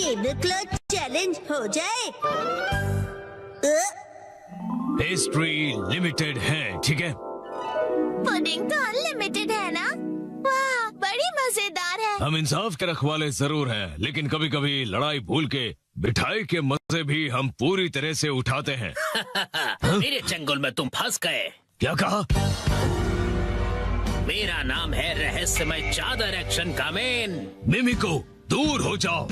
Table cloth challenge हो जाए। Pastry limited है, ठीक है? पुडिंग तो अनलिमिटेड है ना? वाह, बड़ी मजेदार है। हम इंसाफ के रखवाले जरूर हैं, लेकिन कभी कभी लड़ाई भूल के मिठाई के मजे भी हम पूरी तरह से उठाते हैं। मेरे चंगुल में तुम फंस गए। क्या कहा? मेरा नाम है रहस्यमय चादर एक्शन कामेन। मिमिको, दूर हो जाओ।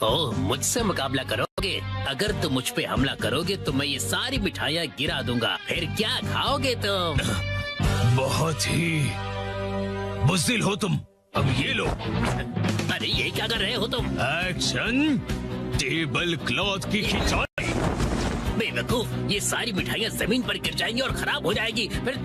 ओह, मुझसे मुकाबला करोगे? अगर तुम मुझ पे हमला करोगे तो मैं ये सारी मिठाइयाँ गिरा दूंगा। फिर क्या खाओगे तुम? बहुत ही बुज़दिल हो तुम। अब ये लो। अरे ये क्या कर रहे हो तुम? एक्शन टेबल क्लॉथ की खिंचाई। बेवकूफ, ये सारी मिठाइयाँ जमीन पर गिर जाएंगी और खराब हो जाएगी। फिर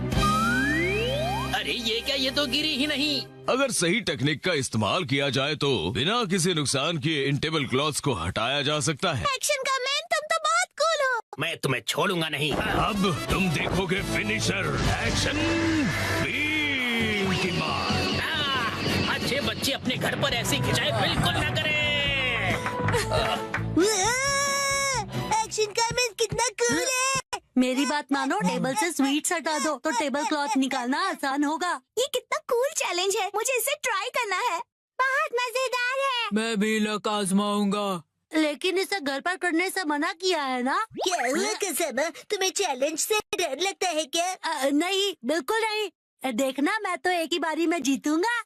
अरे ये क्या, ये तो गिरी ही नहीं। अगर सही टेक्निक का इस्तेमाल किया जाए तो बिना किसी नुकसान किए इन टेबल क्लॉथ्स को हटाया जा सकता है। एक्शन का मैन, तुम तो बहुत कूल हो। मैं तुम्हें छोड़ूंगा नहीं। अब तुम देखोगे फिनिशर। एक्शन बीम की मार। अच्छे बच्चे अपने घर पर ऐसी खिंचाई बिल्कुल न करें। एक्शन का मैन कितना कूल है। मेरी बात मानो, टेबल से स्वीट्स हटा दो तो टेबल क्लॉथ निकालना आसान होगा। ये कितना कूल चैलेंज है, मुझे इसे ट्राई करना है। बहुत मजेदार है। मैं भी लक आजमाऊंगा। लेकिन इसे घर पर करने से मना किया है ना? क्या हुआ कसम, तुम्हें चैलेंज से डर लगता है क्या? नहीं, बिल्कुल नहीं। देखना, मैं तो एक ही बारी में जीतूंगा।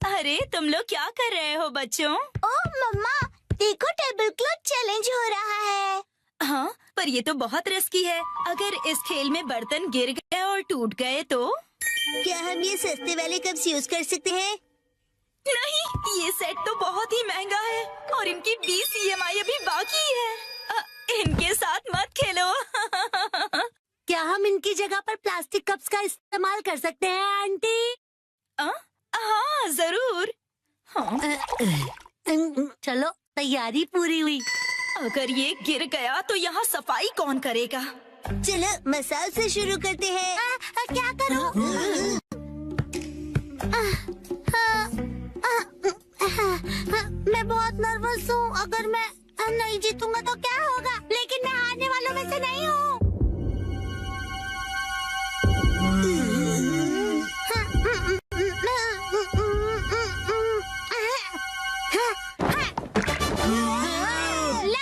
अरे तुम लोग क्या कर रहे हो बच्चों? ओह मम्मा, देखो टेबल क्लॉथ चैलेंज हो रहा है। हाँ, पर ये तो बहुत रिस्की है। अगर इस खेल में बर्तन गिर गए और टूट गए तो? क्या हम ये सस्ते वाले कप्स यूज कर सकते हैं? नहीं, ये सेट तो बहुत ही महंगा है और इनकी 20 EMI अभी बाकी है। इनके साथ मत खेलो। क्या हम इनकी जगह पर प्लास्टिक कप्स का इस्तेमाल कर सकते हैं आंटी? हाँ जरूर। हाँ। चलो, तैयारी पूरी हुई। अगर ये गिर गया तो यहाँ सफाई कौन करेगा? चलो मसाज से शुरू करते हैं। क्या करूं? मैं बहुत नर्वस हूँ। अगर मैं नहीं जीतूंगा तो क्या होगा? लेकिन मैं हारने वालों में से नहीं हूँ।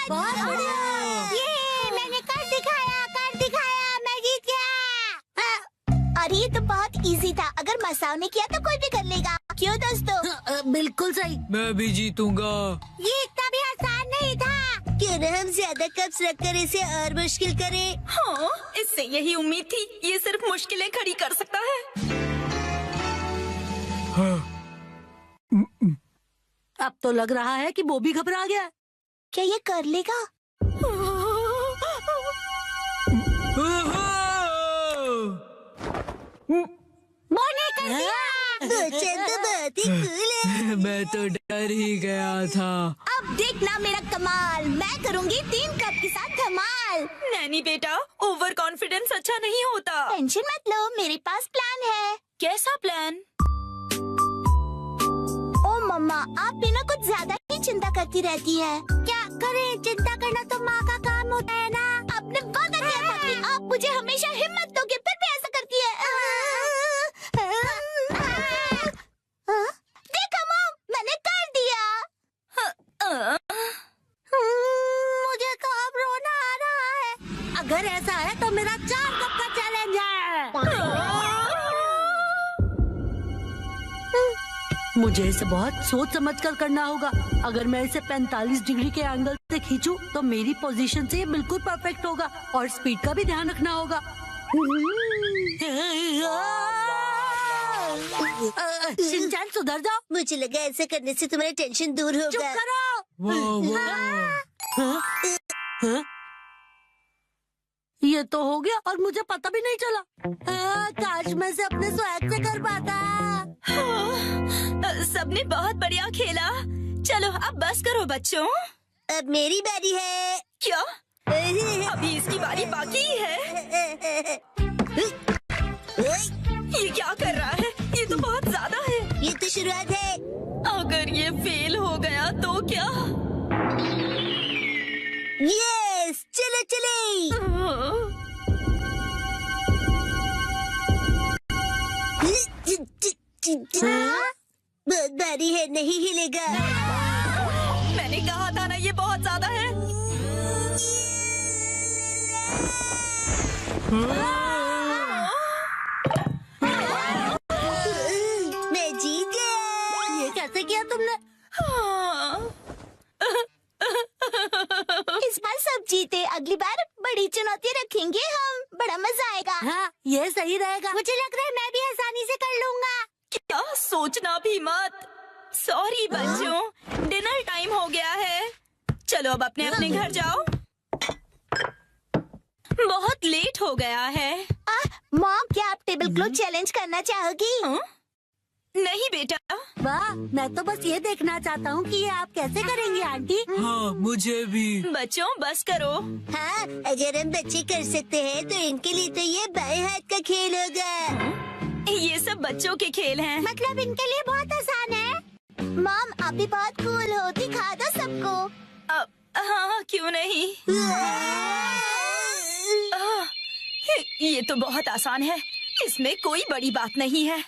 बहुत बढ़िया। ये मैंने कर दिखाया, मैं जीत गया। और ये तो बहुत इजी था। अगर मसाओ ने किया तो कोई भी कर लेगा। क्यों दोस्तों? बिल्कुल सही। मैं भी जीतूंगा। ये इतना भी आसान नहीं था। क्यों न हम ज्यादा कप्स रखकर इसे और मुश्किल करें? हाँ, इससे यही उम्मीद थी। ये सिर्फ मुश्किलें खड़ी कर सकता है। अब तो लग रहा है कि वो भी घबरा गया। क्या ये कर लेगा? मैंने कर दिया। चंद बहुत ही कूल है। मैं तो डर ही गया था। अब देखना मेरा कमाल। मैं करूँगी 3 कप के साथ धमाल। नैनी बेटा, ओवर कॉन्फिडेंस अच्छा नहीं होता। टेंशन मत लो, मेरे पास प्लान है। कैसा प्लान? ओ मम्मा, आप भी ना कुछ ज्यादा ही चिंता करती रहती है। क्या करें? चिंता करना तो माँ का काम होता है ना। आपने वादा किया था कि आप मुझे हमेशा हिम्मत दोगे, फिर भी ऐसा करती है। देखो मॉम, मैंने कर दिया। मुझे तो अब रोना आ रहा है। अगर ऐसा है तो मेरा 4 कप का चैलेंज है। मुझे इसे बहुत सोच समझ कर करना होगा। अगर मैं इसे 45 डिग्री के एंगल से खींचूं तो मेरी पोजीशन से ये बिल्कुल परफेक्ट होगा और स्पीड का भी ध्यान रखना होगा। शिनचैन, सुधर जाओ। मुझे लगा ऐसा करने से तुम्हारी टेंशन दूर चुप होगा। करो। हाँ? ये तो हो गया और मुझे पता भी नहीं चला। काश मैं से अपने स्वैग से कर पाता। सबने बहुत बढ़िया खेला। चलो अब बस करो बच्चों। अब मेरी बारी है। क्या? अभी इसकी बारी बाकी है। ये क्या कर रहा है? ये तो बहुत ज्यादा है। ये तो शुरुआत है। अगर ये फेल हो गया तो क्या? यस, चलो चले। बहुत भारी है, नहीं हिलेगा। मैंने कहा था ना, ये बहुत ज्यादा है। मैं जीत गया। ये कैसे किया तुमने? इस बार सब जीते, अगली बार बड़ी चुनौती रखेंगे हम, बड़ा मजा आएगा। हाँ, ये सही रहेगा। मुझे लग रहा है मैं भी आसानी से कर लूंगा। क्या सोचना भी मत। सॉरी बच्चों, डिनर टाइम हो गया है। चलो अब अपने अपने घर जाओ, बहुत लेट हो गया है। मॉम, क्या आप टेबल क्लॉथ चैलेंज करना चाहोगी? नहीं बेटा। वाह, मैं तो बस ये देखना चाहता हूँ कि ये आप कैसे करेंगी आंटी। हाँ मुझे भी। बच्चों बस करो। हाँ, अगर हम बच्चे कर सकते हैं तो इनके लिए तो ये बाएं हाथ का खेल होगा। ये सब बच्चों के खेल हैं। मतलब इनके लिए बहुत आसान है। मॉम, आप भी बहुत कूल हो, दिखा दो सबको। हाँ, क्यों नहीं। ये तो बहुत आसान है, इसमें कोई बड़ी बात नहीं है।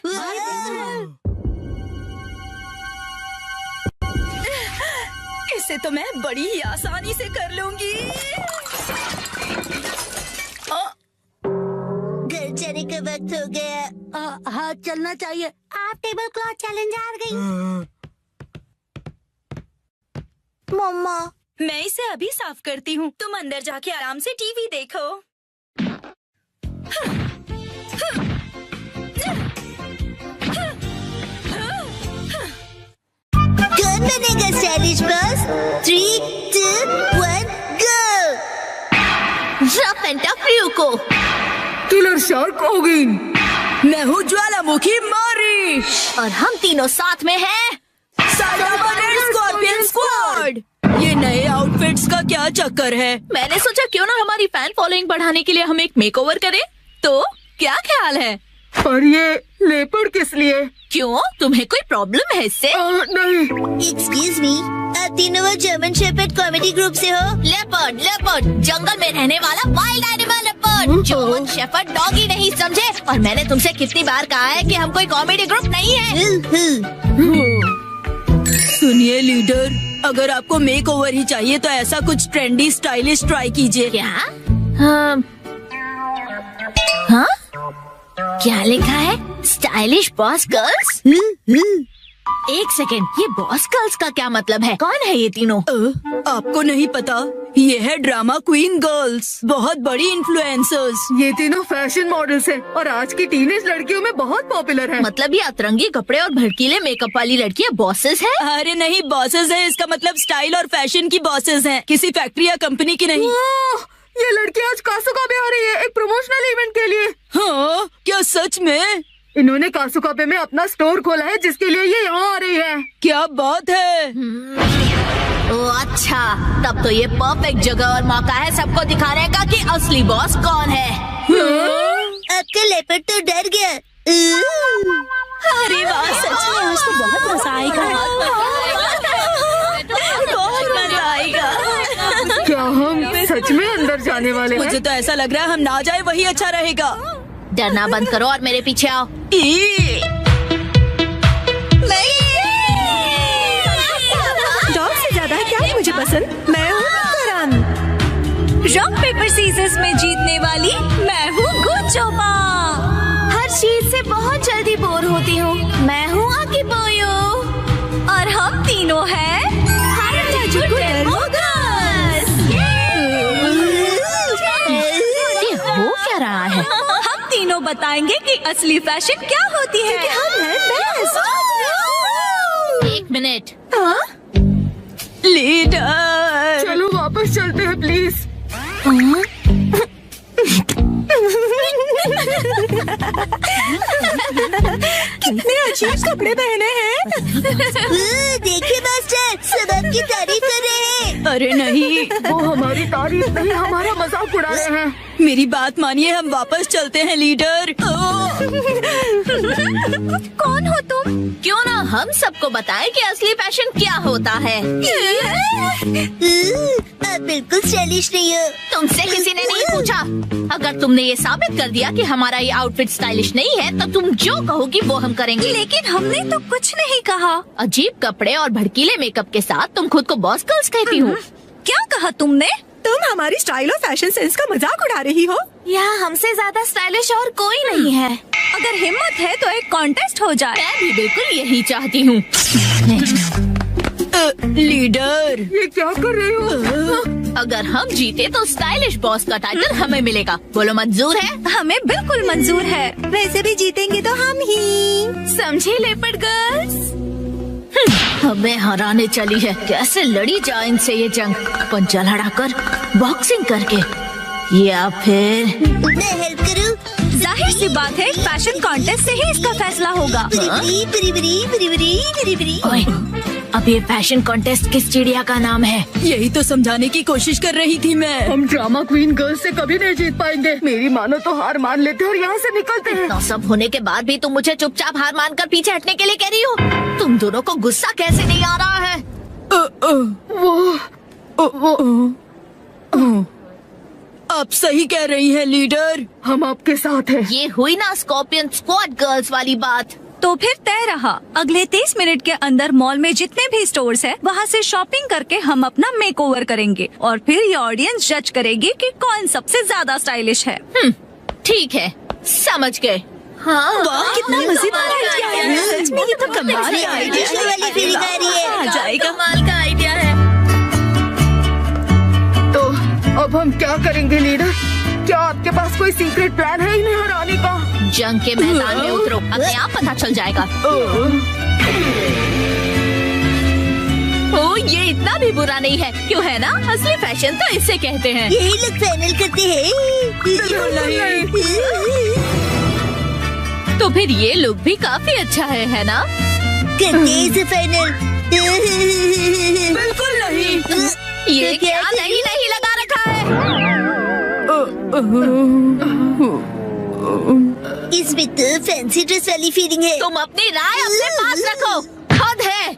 इसे तो मैं बड़ी ही आसानी से कर लूंगी। घर जाने का वक्त हो गया। हाँ, चलना चाहिए। आप टेबल क्लॉथ चैलेंज हार गई। मम्मा, मैं इसे अभी साफ करती हूँ, तुम अंदर जाके आराम से टीवी देखो। कौन बनेगा stylish boss? 3, 2, 1, go! Drop and top को। किलर शार्क ओगिन। मैं हूँ ज्वालामुखी मारी। और हम तीनों साथ में हैं स्कॉर्पियन स्क्वाड। ये नए आउटफिट्स का क्या चक्कर है? मैंने सोचा क्यों ना हमारी फैन फॉलोइंग बढ़ाने के लिए हम एक मेकओवर करें। तो क्या ख्याल है? पर ये लेपर्ड किस लिए? क्यों, तुम्हें कोई प्रॉब्लम है इससे? नहीं। एक्सक्यूज मी, आप तीनों वो जर्मन शेपर्ड कॉमेडी ग्रुप से हो? लेपर्ड, लेपर्ड, जंगल में रहने वाला wild animal leopard. German shepherd doggy नहीं समझे। और मैंने तुमसे कितनी बार कहा है कि हम कोई कॉमेडी ग्रुप नहीं है। सुनिए लीडर, अगर आपको मेक ओवर ही चाहिए तो ऐसा कुछ ट्रेंडी स्टाइलिश ट्राई कीजिए। क्या? हाँ? क्या लिखा है? Stylish boss girls? एक सेकेंड, ये बॉस गर्ल्स का क्या मतलब है? कौन है ये तीनों? आपको नहीं पता? ये है ड्रामा क्वीन गर्ल्स, बहुत बड़ी इन्फ्लुएंसर्स। ये तीनों फैशन मॉडल्स हैं और आज की टीनेज लड़कियों में बहुत पॉपुलर हैं। मतलब ये अतरंगी कपड़े और भड़कीले मेकअप वाली लड़कियां बॉसेस हैं? अरे नहीं, बॉसेस है इसका मतलब स्टाइल और फैशन की बॉसेस हैं, किसी फैक्ट्री या कंपनी की नहीं। ये लड़की आज कासुकाबे आ रही है, एक प्रमोशनल इवेंट के लिए। हाँ, क्या सच में? इन्होंने कासुकाबे में अपना स्टोर खोला है जिसके लिए ये यहाँ आ रही है। क्या बात है। ओ अच्छा, तब तो ये परफेक्ट जगह और मौका है सबको दिखाने का कि असली बॉस कौन है। आपका लेपर्ड तो डर गया। अरे वाह, सच में आज तो बहुत मजा आएगा। बहुत मजा आएगा। क्या हम सच में अंदर जाने वाले हैं? मुझे तो ऐसा लग रहा है हम ना जाए वही अच्छा रहेगा। डरना बंद करो और मेरे पीछे आओ। डॉग से ज्यादा क्या है मुझे पसंद? मैं हूँ करण। रॉक पेपर सीजर्स में जीतने वाली मैं हूँ गुचोपा। हर चीज से बहुत जल्दी बोर होती हूँ। मैं हूँ आकिपोयो और हम तीनों हैं ये हो क्या रहा है? हम तीनों बताएंगे कि असली फैशन क्या होती है। हम हैं बेस्ट। एक मिनट। लीडर, चलो वापस चलते हैं प्लीज। कितने अजीब कपड़े पहने हैं। देखिए मास्टर, सब आपकी तारीफ कर रहे हैं। अरे नहीं, वो हमारी तारीफ नहीं, हमारा मजाक उड़ा रहे हैं। मेरी बात मानिए, हम वापस चलते हैं लीडर। कौन हो तुम? क्यों ना हम सबको बताएं कि असली फैशन क्या होता है। आप बिल्कुल स्टाइलिश नहीं हो। तुमसे किसी ने नहीं पूछा। अगर तुमने ये साबित कर दिया कि हमारा ये आउटफिट स्टाइलिश नहीं है तो तुम जो कहोगी वो हम करेंगे। लेकिन हमने तो कुछ नहीं कहा। अजीब कपड़े और भड़कीले मेकअप के साथ तुम खुद को बॉस गर्ल्स कहती हो। क्या कहा तुमने? तुम हमारी स्टाइल और फैशन सेंस का मजाक उड़ा रही हो। यहाँ हमसे ज्यादा स्टाइलिश और कोई नहीं है। अगर हिम्मत है तो एक कॉन्टेस्ट हो जाए। मैं भी बिल्कुल यही चाहती हूँ। लीडर, ये क्या कर रहे हो? अगर हम जीते तो स्टाइलिश बॉस का टाइटल हमें मिलेगा। बोलो मंजूर है? हमें बिल्कुल मंजूर है। वैसे भी जीतेंगे तो हम ही। समझे लेपर्ड गर्ल्स? हमें हराने चली है। कैसे लड़ी जाए इनसे ये जंग? पंजा लड़ाकर, बॉक्सिंग करके, या फिर मैं हेल्प करूँ? जाहिर सी बात है, फैशन कॉन्टेस्ट से ही इसका फैसला होगा। ओए, अब ये फैशन कॉन्टेस्ट किस चिड़िया का नाम है? यही तो समझाने की कोशिश कर रही थी मैं। हम ड्रामा क्वीन गर्ल्स से कभी नहीं जीत पाएंगे। मेरी मानो तो हार मान लेते और यहाँ से निकलते हैं। इतना सब होने के बाद भी तुम मुझे चुपचाप हार मानकर पीछे हटने के लिए कह रही हो? तुम दोनों को गुस्सा कैसे नहीं आ रहा है? आप सही कह रही हैं लीडर। हम आपके साथ हैं। ये हुई ना स्कॉर्पियन स्क्वाड गर्ल्स वाली बात। तो फिर तय रहा, अगले 30 मिनट के अंदर मॉल में जितने भी स्टोर्स हैं, वहाँ से शॉपिंग करके हम अपना मेकओवर करेंगे और फिर ये ऑडियंस जज करेगी कि कौन सबसे ज्यादा स्टाइलिश है। ठीक है, समझ गए। हाँ, वाह, कितना मजेदार आइडिया है। सच में ये तो कमाल का आइडिया दूसरे वाली फीलिंग आ रही है। आ जाएगा। कमाल का आइडिया है। तो अब हम क्या करेंगे लीडर? क्या आपके पास कोई सीक्रेट प्लान है इन्हें हराने का? जंग के मैदान में उतरो, अपने आप पता चल जाएगा। ओ, ये इतना भी बुरा नहीं है, क्यों है ना? असली फैशन तो इसे कहते हैं। यही लोग फाइनल करते हैं। तो फिर ये लुक भी काफी अच्छा है ना? करते हैं इसे फाइनल। बिल्कुल नहीं। ये क्या नहीं लगा रखा है? इसमें तो फैंसी ड्रेस वाली फीलिंग है। तुम अपनी राय अपने पास रखो। हद है।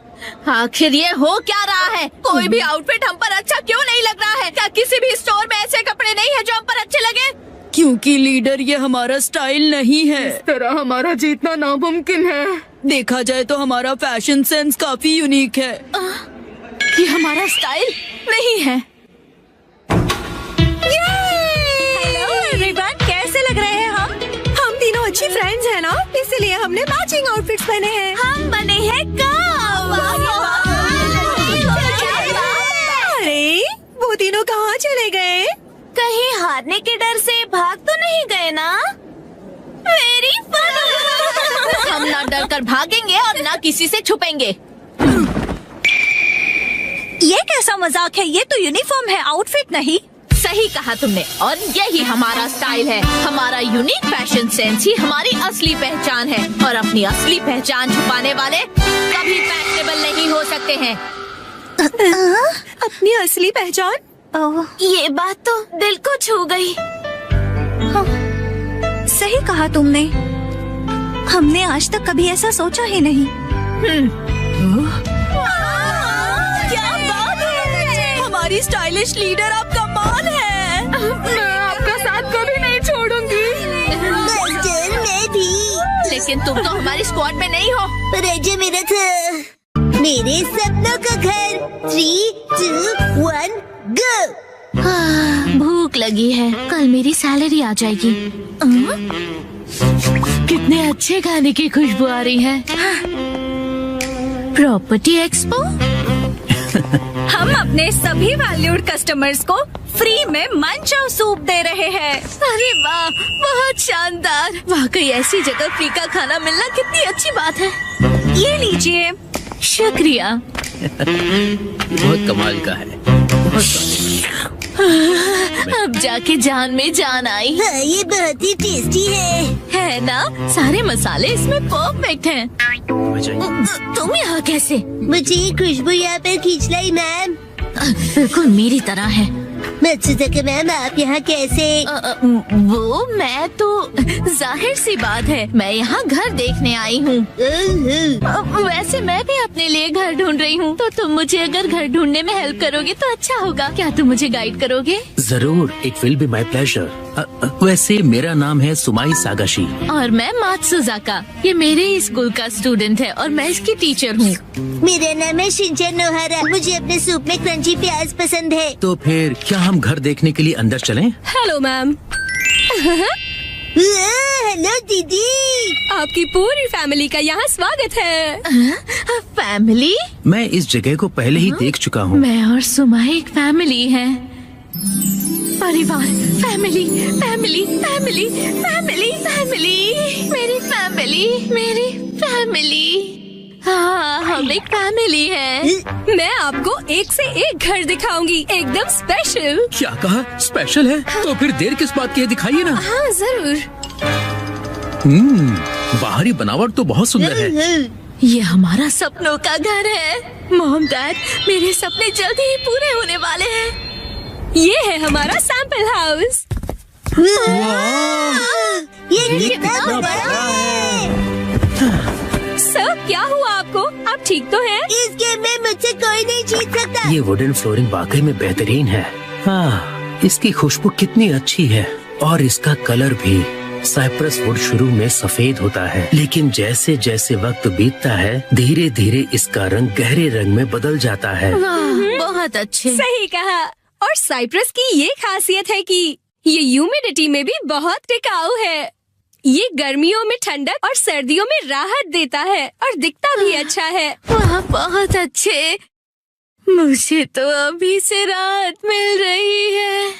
आखिर ये हो क्या रहा है? कोई भी आउटफिट हम पर अच्छा क्यों नहीं लग रहा है? क्या किसी भी स्टोर में ऐसे कपड़े नहीं है जो हम पर अच्छे लगे? क्योंकि लीडर, ये हमारा स्टाइल नहीं है। इस तरह हमारा जीतना नामुमकिन है। देखा जाए तो हमारा फैशन सेंस काफी यूनिक है। ये हमारा स्टाइल नहीं है। हेलो एवरीवन, कैसे लग रहे हैं हम? हम तीनों अच्छी फ्रेंड्स हैं ना, इसलिए हमने मैचिंग आउटफिट्स पहने हैं। हम बने हैं अरे वो तीनों कहाँ चले गए? कहीं हारने के डर से भाग तो नहीं गए ना? Very fun. हम ना डर कर भागेंगे और ना किसी से छुपेंगे। ये कैसा मजाक है? ये तो यूनिफॉर्म है, आउटफिट नहीं। सही कहा तुमने, और यही हमारा स्टाइल है। हमारा यूनिक फैशन सेंस ही हमारी असली पहचान है, और अपनी असली पहचान छुपाने वाले कभी फैशनेबल नहीं हो सकते हैं। अपनी असली पहचान? ये बात तो दिल को छू गई। सही कहा तुमने। हमने आज तक कभी ऐसा सोचा ही नहीं। क्या बात है! हमारी स्टाइलिश लीडर आप कमाल है। मैं आपका साथ कभी नहीं छोड़ूंगी। मास्टर, मैं भी। लेकिन तुम तो हमारी स्क्वाड में नहीं हो। पर अजय मेरा था। मेरे सपनों का घर। 3, 2, 1 गो। भूख लगी है, कल मेरी सैलरी आ जाएगी। कितने अच्छे खाने की खुशबू आ रही है। Property expo. हम अपने सभी वैल्यूड कस्टमर्स को फ्री में मंचाओ सूप दे रहे हैं। अरे वाह, बहुत शानदार। वाकई ऐसी जगह फ्री का खाना मिलना कितनी अच्छी बात है। ये लीजिए। शुक्रिया। बहुत कमाल का है। अब जाके जान में जान आई हाँ, ये बहुत ही टेस्टी है ना? सारे मसाले इसमें परफेक्ट हैं। तुम यहाँ कैसे? मुझे ये खुशबू यहाँ पर खींच लाई मैम। बिल्कुल मेरी तरह है। मत्सुजाका मैम, आप यहाँ कैसे? वो मैं तो जाहिर सी बात है, मैं यहाँ घर देखने आई हूँ। वैसे मैं भी अपने लिए घर ढूंढ रही हूँ, तो तुम मुझे अगर घर ढूंढने में हेल्प करोगे तो अच्छा होगा। क्या तुम मुझे गाइड करोगे? जरूर, it will be my pleasure. वैसे मेरा नाम है सुमाई सागाशी। और मैं मात्सुजाका। ये मेरे ही स्कूल का स्टूडेंट है और मैं इसकी टीचर हूँ। मेरा नाम है शिनचैन नोहारा। मुझे अपने सूप में क्रंची प्याज पसंद है। तो फिर क्या हम घर देखने के लिए अंदर चलें? Hello ma'am. हेलो दीदी। आपकी पूरी फैमिली का यहाँ स्वागत है। फैमिली? मैं इस जगह को पहले ही देख चुका हूँ। मैं और सुमाई एक फैमिली है। परिवार, family, family, family, family, family, मेरी फैमिली। हाँ, हम एक फैमिली है। मैं आपको एक से एक घर दिखाऊंगी, एकदम स्पेशल। क्या कहा? स्पेशल है? तो फिर देर किस बात की है, दिखाइए ना। हाँ जरूर। बाहरी बनावट तो बहुत सुंदर है। ये हमारा सपनों का घर है। मॉम डैड, मेरे सपने जल्दी ही पूरे होने वाले हैं। ये है हमारा सैंपल हाउस। ये कितना बड़ा है। सर, क्या हुआ आपको? आप ठीक तो हैं? इस गेम में मुझसे कोई नहीं जीत सकता। ये वुडन फ्लोरिंग वाकई में बेहतरीन है। इसकी खुशबू कितनी अच्छी है और इसका कलर भी। साइप्रस वुड शुरू में सफेद होता है, लेकिन जैसे जैसे वक्त बीतता है धीरे धीरे इसका रंग गहरे रंग में बदल जाता है। बहुत अच्छे। सही कहा। और साइप्रस की ये खासियत है कि ये ह्यूमिडिटी में भी बहुत टिकाऊ है। ये गर्मियों में ठंडक और सर्दियों में राहत देता है और दिखता भी अच्छा है। वाह, बहुत अच्छे। मुझे तो अभी से राहत मिल रही है।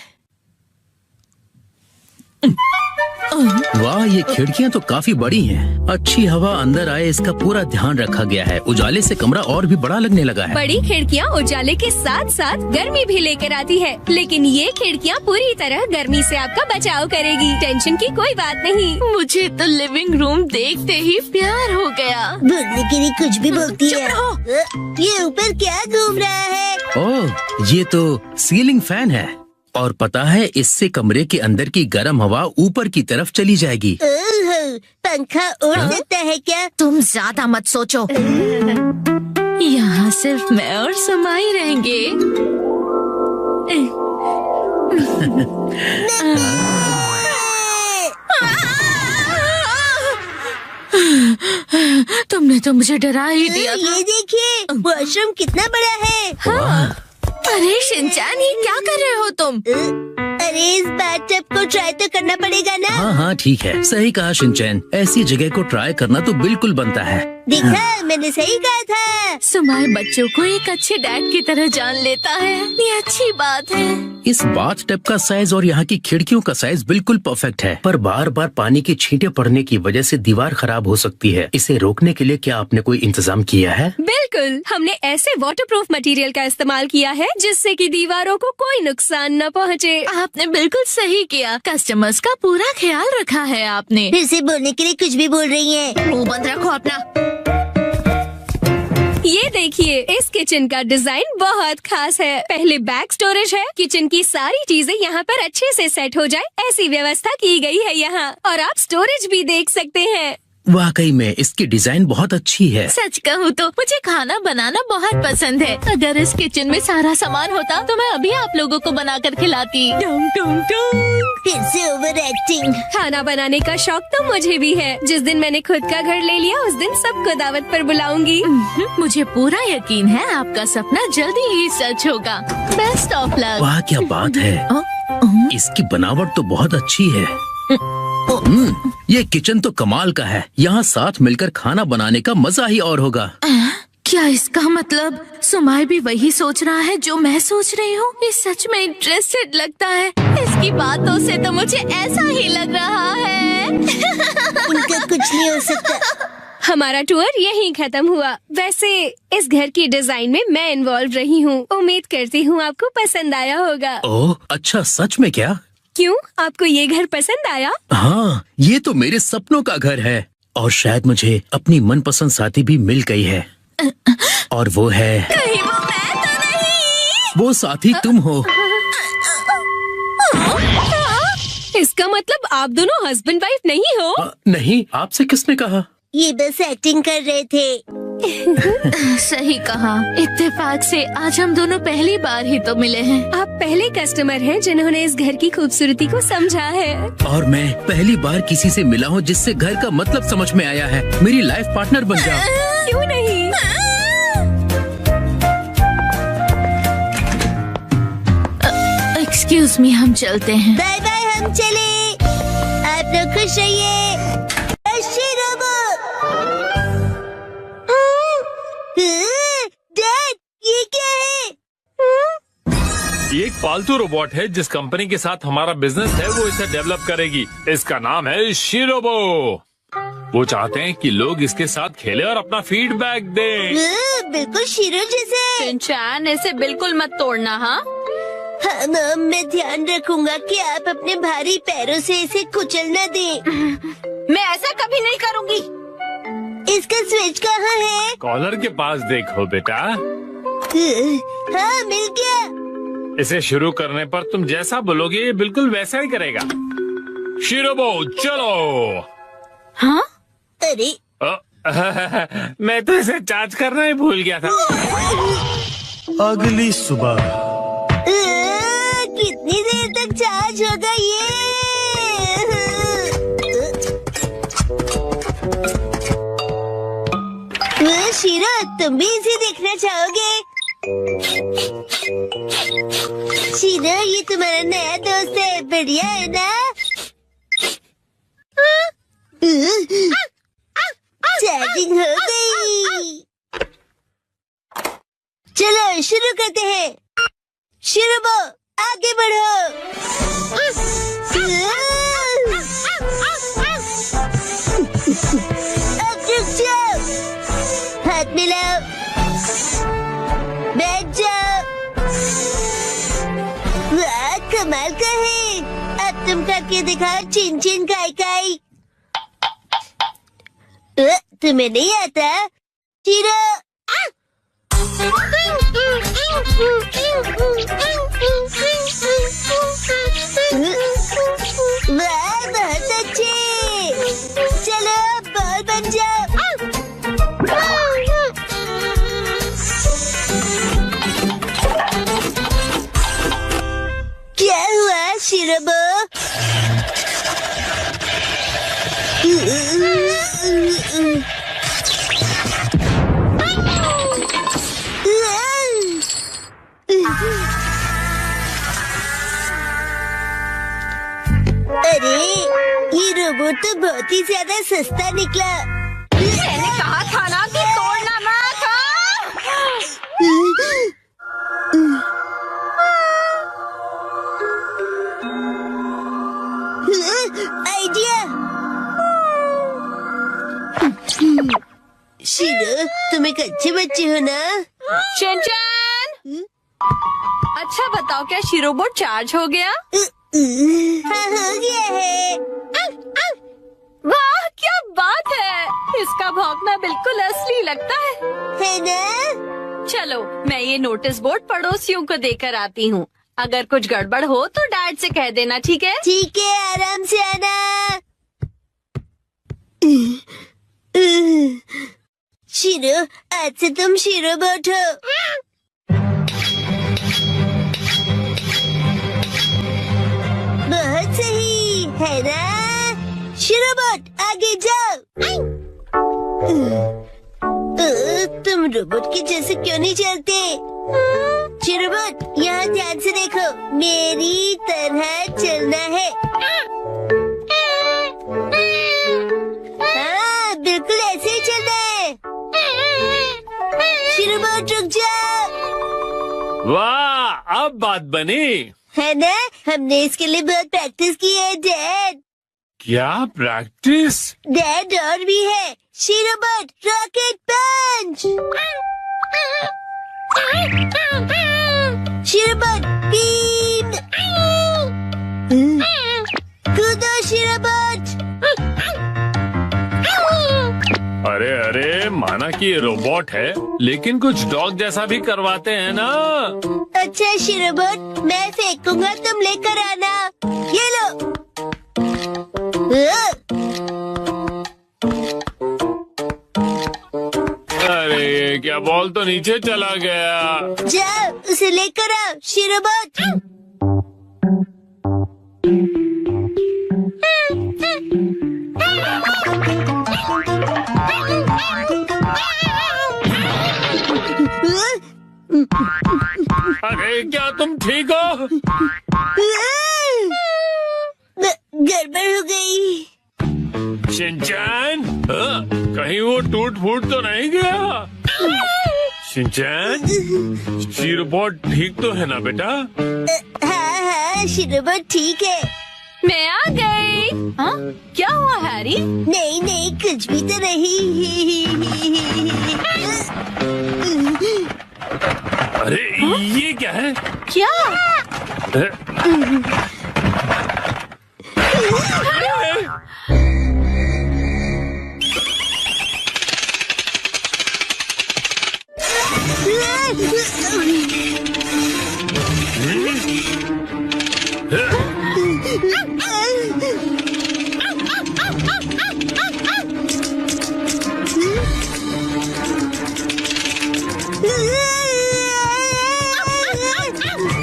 वाह, ये खिड़कियाँ तो काफी बड़ी हैं। अच्छी हवा अंदर आए इसका पूरा ध्यान रखा गया है। उजाले से कमरा और भी बड़ा लगने लगा है। बड़ी खिड़कियाँ उजाले के साथ साथ गर्मी भी लेकर आती है, लेकिन ये खिड़कियाँ पूरी तरह गर्मी से आपका बचाव करेगी। टेंशन की कोई बात नहीं। मुझे तो लिविंग रूम देखते ही प्यार हो गया। बोलने के लिए कुछ भी बोलती है। ये ऊपर क्या घूम रहा है? ओह, ये तो सीलिंग फैन है और पता है इससे कमरे के अंदर की गर्म हवा ऊपर की तरफ चली जाएगी। ओह, पंखा उड़ सकता है क्या? तुम ज्यादा मत सोचो। यहाँ सिर्फ मैं और सुमाई रहेंगे। तुमने तो मुझे डरा ही दिया था। ये देखिए, वॉशरूम कितना बड़ा है। हाँ। अरे शिनचैन, ये क्या कर रहे हो तुम? अरे इस बाथटब को ट्राई तो करना पड़ेगा ना। हाँ, ठीक है, सही कहा शिनचैन। ऐसी जगह को ट्राई करना तो बिल्कुल बनता है। देखा, मैंने सही कहा था। सुमाई बच्चों को एक अच्छे डैड की तरह जान लेता है। ये अच्छी बात है। इस बाथ टब का साइज और यहाँ की खिड़कियों का साइज बिल्कुल परफेक्ट है, पर बार बार पानी की छींटे पड़ने की वजह से दीवार खराब हो सकती है। इसे रोकने के लिए क्या आपने कोई इंतजाम किया है? बिल्कुल, हमने ऐसे वाटरप्रूफ मटेरियल का इस्तेमाल किया है जिससे कि दीवारों को कोई नुकसान न पहुँचे। आपने बिल्कुल सही किया। कस्टमर्स का पूरा ख्याल रखा है आपने। फिर से बोलने के लिए कुछ भी बोल रही है। मुंह बंद रखो अपना। ये देखिए, इस किचन का डिजाइन बहुत खास है। पहले बैक स्टोरेज है, किचन की सारी चीजें यहाँ पर अच्छे से सेट हो जाए ऐसी व्यवस्था की गई है यहाँ। और आप स्टोरेज भी देख सकते हैं। वाकई में इसकी डिजाइन बहुत अच्छी है। सच कहूँ तो मुझे खाना बनाना बहुत पसंद है। अगर इस किचन में सारा सामान होता तो मैं अभी आप लोगों को बना कर खिलाती। टुम टुम टुम। फिर से ओवर एक्टिंग। खाना बनाने का शौक तो मुझे भी है। जिस दिन मैंने खुद का घर ले लिया उस दिन सबको दावत पर बुलाऊंगी। मुझे पूरा यकीन है आपका सपना जल्दी ही सच होगा। Best of luck. वाह, क्या बात है। इसकी बनावट तो बहुत अच्छी है। ये किचन तो कमाल का है। यहाँ साथ मिलकर खाना बनाने का मजा ही और होगा। क्या इसका मतलब सुमाई भी वही सोच रहा है जो मैं सोच रही हूँ? ये सच में इंटरेस्टेड लगता है। इसकी बातों से तो मुझे ऐसा ही लग रहा है। इनका कुछ नहीं हो सकता। हमारा टूर यहीं खत्म हुआ। वैसे इस घर की डिजाइन में मैं इन्वॉल्व रही हूँ। उम्मीद करती हूँ आपको पसंद आया होगा। ओह, अच्छा, सच में क्या? क्यों, आपको ये घर पसंद आया? हाँ, ये तो मेरे सपनों का घर है और शायद मुझे अपनी मनपसंद साथी भी मिल गई है। और वो है कहीं वो मैं तो नहीं? वो साथी तुम हो। इसका मतलब आप दोनों हस्बैंड वाइफ नहीं हो? नहीं, आपसे किसने कहा? ये बस एक्टिंग कर रहे थे। सही कहा। इत्तेफाक से आज हम दोनों पहली बार ही तो मिले हैं। आप पहले कस्टमर हैं जिन्होंने इस घर की खूबसूरती को समझा है। और मैं पहली बार किसी से मिला हूँ जिससे घर का मतलब समझ में आया है। मेरी लाइफ पार्टनर बन जाओ। क्यों नहीं? एक्सक्यूज मी, हम चलते हैं। बाय बाय, हम चले। आप लोग खुश रहिए। डैड, ये क्या है? ये एक पालतू रोबोट है। जिस कंपनी के साथ हमारा बिजनेस है वो इसे डेवलप करेगी। इसका नाम है शिरोबो। वो चाहते हैं कि लोग इसके साथ खेलें और अपना फीडबैक दें। बिल्कुल शीरो जैसे। चिंचान, इसे बिल्कुल मत तोड़ना। हाँ हाँ मैम, मैं ध्यान रखूंगा कि आप अपने भारी पैरों से इसे कुचल न दें। मैं ऐसा कभी नहीं करूँगी। इसका स्विच कहाँ है? कॉलर के पास देखो बेटा। हाँ, मिल गया। इसे शुरू करने पर तुम जैसा बोलोगे ये बिल्कुल वैसा ही करेगा। शिरोबो चलो। हाँ? अरे मैं तो इसे चार्ज करना ही भूल गया था। अगली सुबह कितनी देर तक चार्ज होगा ये? शीरो, तुम भी इसे देखना चाहोगे? शीरो, ये तुम्हारा नया दोस्त है, बढ़िया है ना? चार्जिंग हो गई। चलो शुरू करते हैं। शिरोबो, आगे बढ़ो। अब रुक जाओ, हाथ मिलाओ, बैठ जाओ। वाह, कमाल का है। अब तुम करके दिखाओ चिन चिन काई काई। तुम्हें नहीं आता? शिरो, वाह, बहुत अच्छे। चलो बॉल बन जाओ। क्या हुआ शिरोबो? अरे, ये रोबोट तो बहुत ही ज्यादा सस्ता निकला। मैंने कहा था ना कि तोड़ना मत। आइडिया। शिरो, तुम एक अच्छे बच्चे हो ना? चिंचान, अच्छा बताओ, क्या शिरोबोट चार्ज हो गया? हाँ, हो गया है। वाह, क्या बात है। इसका भौंकना बिल्कुल असली लगता है ना? चलो, मैं ये नोटिस बोर्ड पड़ोसियों को देकर आती हूँ। अगर कुछ गड़बड़ हो तो डैड से कह देना, ठीक है? ठीक है, आराम से आना। शिरो, आज से तुम शिरोबोट हो। बहुत सही है ना? शिरोबोट, आगे जाओ। तुम रोबोट के जैसे क्यों नहीं चलते? शिरोबोट, यहाँ ध्यान से देखो, मेरी तरह चलना है। हाँ, बिल्कुल ऐसे ही चलना है। शिरोबोट, रुक जाओ। वाह, अब बात बनी है ना? हमने इसके लिए बहुत प्रैक्टिस की है डैड। क्या प्रैक्टिस? डैड, और भी है। शिरोबोट, रॉकेट पंच। शिरोबोट, बीम। कूदो शिरोबोट। अरे अरे, माना ना कि ये रोबोट है, लेकिन कुछ डॉग जैसा भी करवाते हैं ना। अच्छा शिरोबोट, मैं फेंकूंगा, तुम लेकर आना। ये लो। अरे क्या बॉल तो नीचे चला गया। जाओ उसे लेकर आओ शिरोबोट। अरे क्या तुम ठीक हो? गड़बड़ हो गई। शिनचैन, कहीं वो टूट फूट तो नहीं गया? शिनचैन, शिरोबोट ठीक तो है ना बेटा? हाँ शिरोबोट ठीक है। मैं आ गई। हाँ? क्या हुआ हैरी? नहीं कुछ भी तो नहीं। अरे ये क्या है? क्या?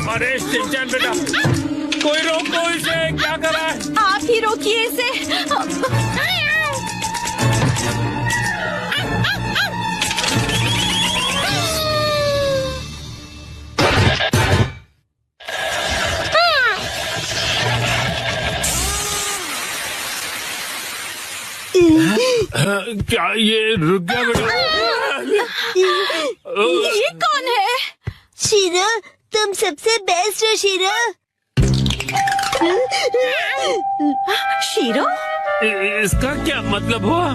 अरे शिनचैन बेटा, कोई रोको इसे, क्या कर रहा है? आप ही रोकिए इसे। क्या ये रुक गया बेटा? ये कौन है? शिरो, तुम सबसे बेस्ट हो शिरो। शीरो? इसका क्या मतलब हुआ?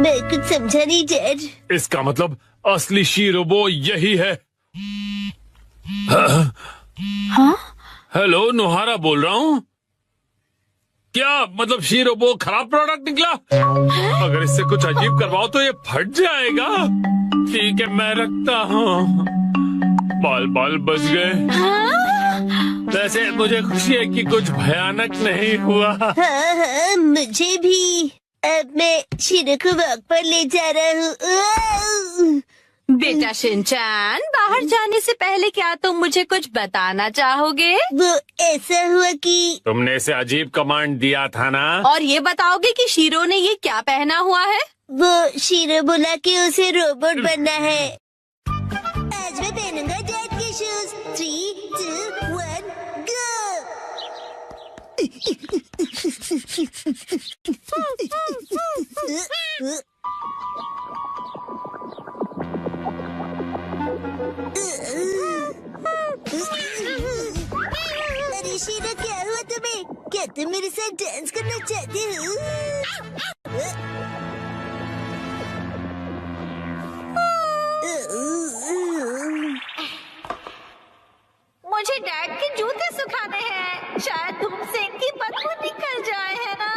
मैं कुछ समझा नहीं डैड। इसका मतलब असली शीरोबो यही है। हाँ? हेलो, नुहारा बोल रहा हूँ। क्या मतलब शीरोबो खराब प्रोडक्ट निकला? अगर इससे कुछ अजीब करवाओ तो ये फट जाएगा। ठीक है, मैं रखता हूँ। बाल बच गए। वैसे मुझे खुशी है कि कुछ भयानक नहीं हुआ। हाँ मुझे भी। अब मैं शिरो को वॉक पर ले जा रहा हूँ। बेटा शिनचैन, बाहर जाने से पहले क्या तुम मुझे कुछ बताना चाहोगे? वो ऐसा हुआ कि तुमने इसे अजीब कमांड दिया था ना? और ये बताओगे कि शीरो ने ये क्या पहना हुआ है? वो शिरो बोला कि उसे रोबोट बनना है। आज मैं पहनूंगा डैड के शूज। 3, 2, 1, गो। अरे शीरो, क्या हुआ तुम्हें? क्या तुम मेरे साथ डांस करना चाहते हो? मुझे डैड के जूते सुखाने हैं। शायद धूप से इनकी बदबू निकल जाए, है ना?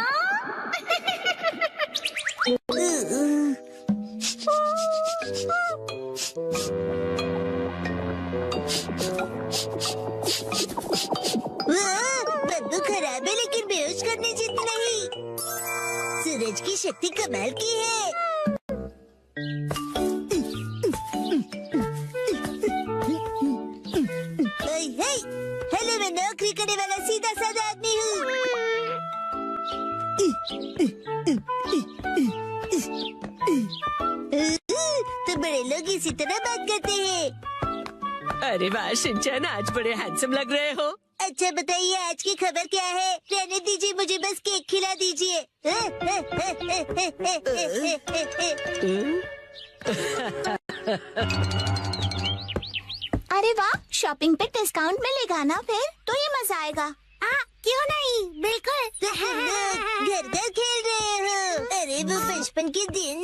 बदबू खराब है लेकिन बेहोश करने जितनी नहीं। सूरज की शक्ति कमाल की है। हेलो, मैं नौकरी करने वाला सीधा साधा आदमी हूँ। तो बड़े लोग इसी तरह बात करते हैं। अरे वाह शिनचैन, आज बड़े हैंडसम लग रहे हो। अच्छा बताइए, आज की खबर क्या है? रहने दीजिए, मुझे बस केक खिला दीजिए। अरे वाह, शॉपिंग पे डिस्काउंट मिलेगा ना, फिर तो ये मजा आएगा। क्यों नहीं, बिल्कुल। घर घर खेल रहे हो। अरे वो बचपन के दिन।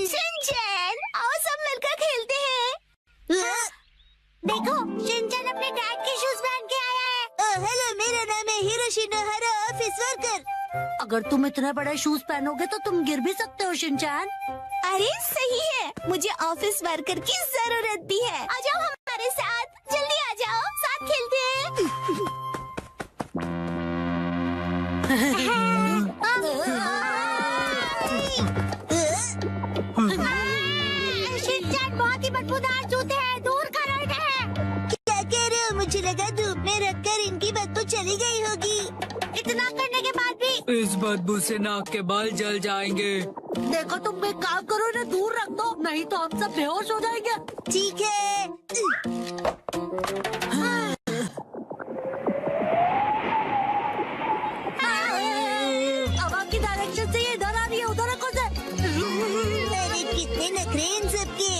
शिनचैन, आओ सब मिलकर खेलते हैं। देखो, शिनचैन अपने डैड के शूज पहन के आया है। हेलो, मेरा नाम है हिरोशी नोहारा, ऑफिस वर्कर। अगर तुम इतने बड़े शूज पहनोगे तो तुम गिर भी सकते हो शिनचैन। अरे सही है, मुझे ऑफिस वर्कर की जरूरत भी है। आ जाओ हमारे साथ, जल्दी आ जाओ, साथ खेलते हैं। शिनचैन बहुत ही बदबूदार जूते हैं, दूर करो इन्हें। क्या कह रहे हो? मुझे लगा धूप में रखकर इनकी बदबू चली गई होगी। इतना करने के बाद भी इस बदबू से नाक के बाल जल जाएंगे। देखो तुम एक काम करो, इन्हें दूर रख दो, नहीं तो हम सब बेहोश हो जाएंगे। ठीक है। हवा की डायरेक्शन से ये इधर आ रही है, उधर रखो से। अरे कितने नखरे इन सबके।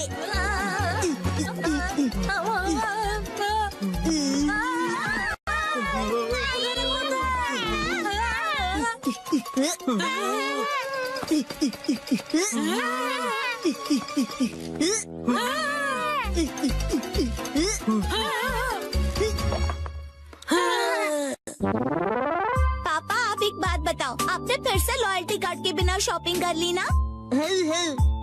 पापा आप एक बात बताओ, आपने फिर से लॉयल्टी कार्ड के बिना शॉपिंग कर ली ना?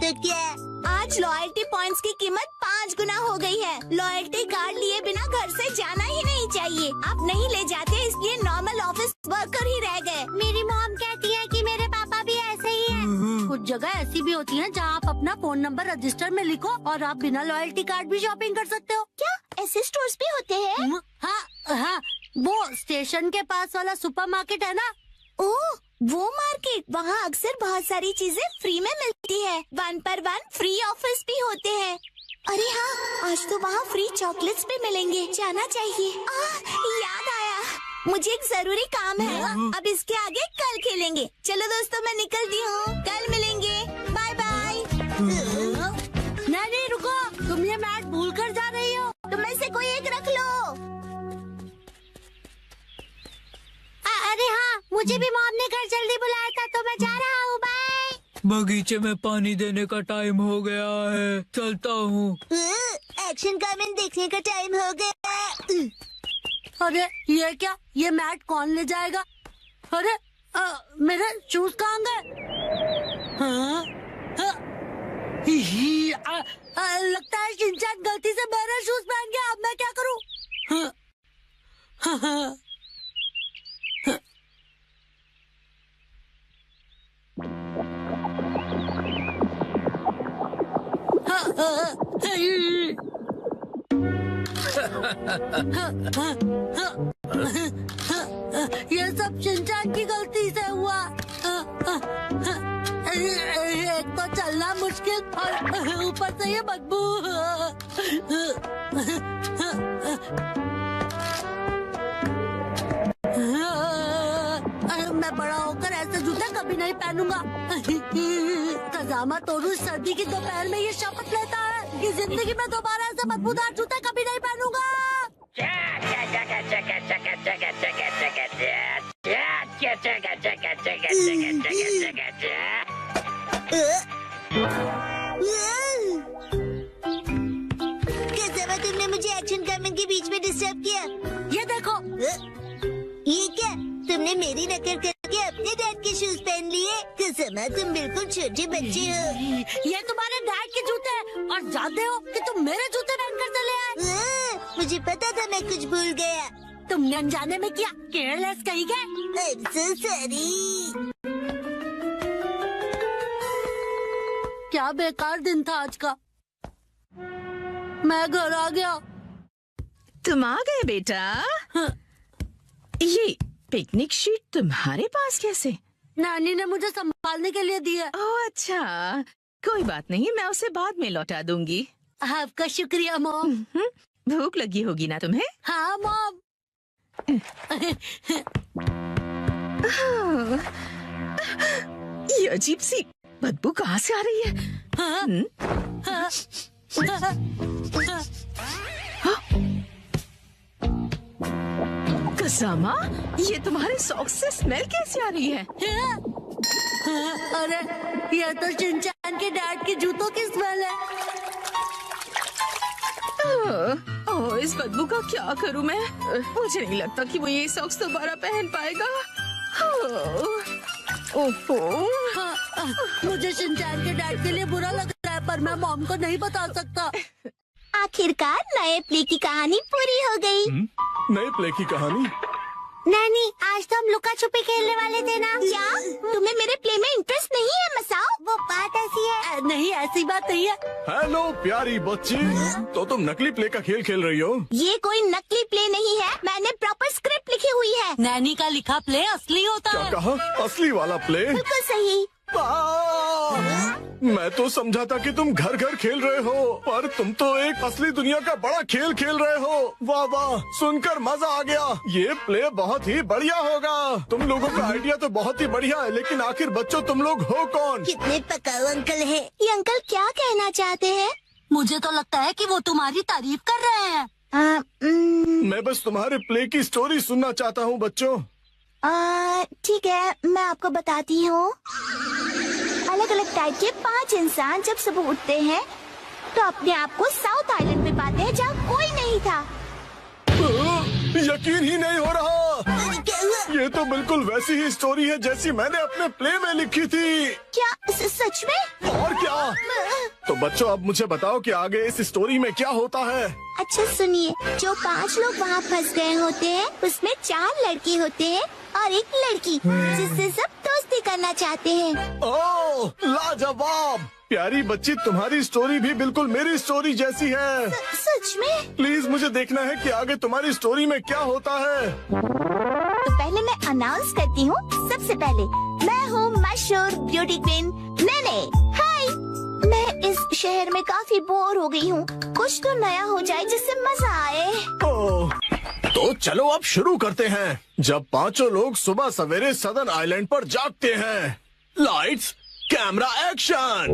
तो क्या आज लॉयल्टी पॉइंट्स की कीमत 5 गुना हो गई है। लॉयल्टी कार्ड लिए बिना घर से जाना ही नहीं चाहिए। आप नहीं ले जाते इसलिए नॉर्मल ऑफिस वर्कर ही रह गए। मेरी मॉम कहती है कि मेरे पापा भी ऐसे ही हैं। कुछ जगह ऐसी भी होती है जहाँ आप अपना फोन नंबर रजिस्टर में लिखो और आप बिना लॉयल्टी कार्ड भी शॉपिंग कर सकते हो। क्या ऐसे स्टोर्स भी होते हैं? हाँ, वो स्टेशन के पास वाला सुपरमार्केट है ना। ओह, वो मार्केट, वहाँ अक्सर बहुत सारी चीजें फ्री में मिलती है। 1 पर 1 फ्री ऑफर्स भी होते हैं। अरे हाँ, आज तो वहाँ फ्री चॉकलेट्स भी मिलेंगे, जाना चाहिए। याद आया, मुझे एक जरूरी काम है। अब इसके आगे कल खेलेंगे। चलो दोस्तों, मैं निकलती हूँ, कल मिलेंगे, बाय बाय। नहीं रुको, तुम ये मैट भूल कर जा रही हो। तुम में से कोई एक रख लो। अरे हाँ, मुझे भी मॉम ने घर जल्दी बुलाया था तो मैं जा रहा हूँ, बाय। बगीचे में पानी देने का टाइम हो गया है, चलता हूँ। एक्शन कमेंट देखने का टाइम हो गया। अरे ये क्या, ये मैट कौन ले जाएगा? अरे मेरे शूज कहाँ गए? लगता है शिनचैन गलती से मेरे शूज पहन गया। अब मैं क्या करूँ? ये सब शिनचैन की गलती से हुआ। एक तो चलना मुश्किल और ऊपर से ये बदबू। मैं बड़ा होकर ऐसे जूते कभी नहीं पहनूंगा। कजामा तोरू सर्दी की दोपहर में ये शपथ लेता है कि जिंदगी में दोबारा ऐसे बदबूदार जूते कभी नहीं पहनूंगा। कजामा, तुमने मुझे एक्शन कमेंट के बीच में डिस्टर्ब किया। ये देखो। ये क्या, तुमने मेरी नकल करके अपने डैड के शूज पहन लिए? कजामा, तुम बिल्कुल छोटे बच्चे हो। ये तुम्हारे डैड के जूते हैं और जानते हो कि तुम मेरे जूते पहनकर चले आए। मुझे पता था मैं कुछ भूल गया। तुमने अनजाने में किया, केयरलेस कहीं गए। I'm so sorry। क्या बेकार दिन था आज का। मैं घर आ गया। तुम आ गए बेटा। ये पिकनिक शीट तुम्हारे पास कैसे? नानी ने मुझे संभालने के लिए दी है। ओह अच्छा, कोई बात नहीं, मैं उसे बाद में लौटा दूंगी। आपका शुक्रिया मॉम। भूख लगी होगी ना तुम्हें? हाँ मॉम। ये अजीब सी बदबू कहाँ से आ रही है? कजामा, ये तुम्हारे सॉक्स से स्मेल कैसे आ रही है? अरे ये तो शिनचैन के डैड के जूतों की स्मेल है। ओह, इस बदबू का क्या करूं मैं? मुझे नहीं लगता कि वो ये सॉक्स दोबारा पहन पाएगा। ओहो। मुझे शिनचैन के डैड के लिए बुरा लग रहा है, पर मैं मॉम को नहीं बता सकता। आखिरकार नए प्ले की कहानी पूरी हो गई। नए प्ले की कहानी? नानी, आज तो हम लुका छुपी खेलने वाले थे ना। क्या तुम्हें मेरे प्ले में इंटरेस्ट नहीं है मसाओ? वो बात ऐसी है। नहीं, ऐसी बात नहीं है। हेलो प्यारी बच्ची, तो तुम नकली प्ले का खेल खेल रही हो? ये कोई नकली प्ले नहीं है, मैंने प्रॉपर स्क्रिप्ट लिखी हुई है। नैनी का लिखा प्ले असली होता क्या है। कहा? असली वाला प्ले? बिल्कुल सही। मैं तो समझा था कि तुम घर घर खेल रहे हो, पर तुम तो एक असली दुनिया का बड़ा खेल खेल रहे हो। वाह वाह, सुनकर मजा आ गया। ये प्ले बहुत ही बढ़िया होगा। तुम लोगों का आइडिया तो बहुत ही बढ़िया है, लेकिन आखिर बच्चों तुम लोग हो कौन? कितने पकाऊ अंकल हैं। ये अंकल क्या कहना चाहते हैं? मुझे तो लगता है कि वो तुम्हारी तारीफ कर रहे हैं। मैं बस तुम्हारे प्ले की स्टोरी सुनना चाहता हूँ बच्चों। ठीक है, मैं आपको बताती हूँ। अलग अलग टाइप के 5 इंसान जब सुबह उठते हैं तो अपने आप को साउथ आइलैंड पे पाते हैं जहाँ कोई नहीं था। यकीन ही नहीं हो रहा। ये तो बिल्कुल वैसी ही स्टोरी है जैसी मैंने अपने प्ले में लिखी थी। क्या सच में? और क्या? तो बच्चों अब मुझे बताओ कि आगे इस स्टोरी में क्या होता है। अच्छा सुनिए, जो 5 लोग वहाँ फंस गए होते हैं उसमें 4 लड़के होते हैं और 1 लड़की जिससे सब दोस्ती करना चाहते हैं। ओह लाजवाब! प्यारी बच्ची, तुम्हारी स्टोरी भी बिल्कुल मेरी स्टोरी जैसी है। सच में? प्लीज मुझे देखना है कि आगे तुम्हारी स्टोरी में क्या होता है। तो पहले मैं अनाउंस करती हूँ। सबसे पहले मैं हूँ मशहूर ब्यूटी क्वीन नैने। हाय, मैं इस शहर में काफी बोर हो गई हूँ। कुछ तो नया हो जाए जिससे मजा आए। ओह, तो चलो अब शुरू करते हैं। जब 5 लोग सुबह सवेरे सदर्न आइलैंड पर जागते हैं। Lights, camera, action.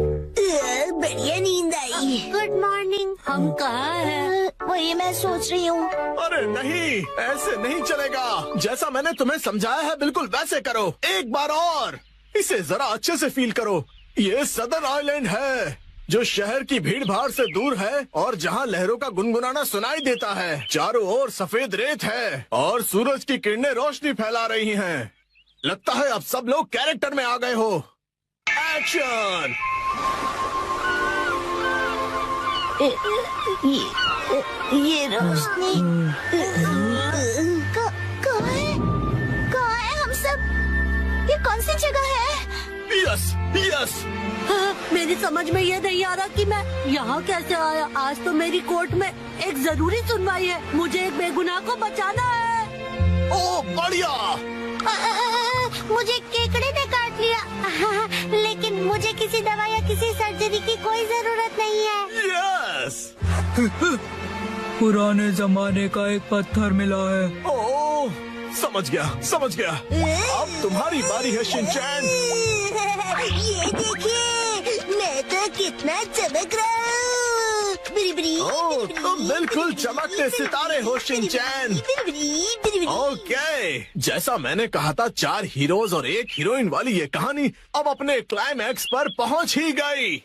बढ़िया नींद आई। Good morning. हम कहाँ हैं? वही मैं सोच रही हूँ। अरे नहीं, ऐसे नहीं चलेगा। जैसा मैंने तुम्हें समझाया है बिल्कुल वैसे करो। एक बार और, इसे जरा अच्छे से फील करो। ये सदर्न आइलैंड है जो शहर की भीड़ भाड़ से दूर है और जहाँ लहरों का गुनगुनाना सुनाई देता है। चारों ओर सफेद रेत है और सूरज की किरणें रोशनी फैला रही हैं। लगता है अब सब लोग कैरेक्टर में आ गए हो। एक्शन! ये रोशनी कहाँ है हम सब? ये कौन सी जगह है? Yes yes. मेरी समझ में ये नहीं आ रहा कि मैं यहाँ कैसे आया। आज तो मेरी कोर्ट में एक जरूरी सुनवाई है। मुझे एक बेगुनाह को बचाना है। ओ बढ़िया। मुझे केकड़े ने काट लिया, लेकिन मुझे किसी दवा या किसी सर्जरी की कोई जरूरत नहीं है। यस। पुराने जमाने का एक पत्थर मिला है। ओह, समझ गया। अब तुम्हारी बारी है शिनचैन। ये देखिए, मैं तो कितना चमक रहा हूँ। ओह, तुम बिल्कुल चमकते सितारे हो शिनचैन। ओके, जैसा मैंने कहा था 4 हीरोज और 1 हीरोइन वाली ये कहानी अब अपने क्लाइमैक्स पर पहुंच ही गई।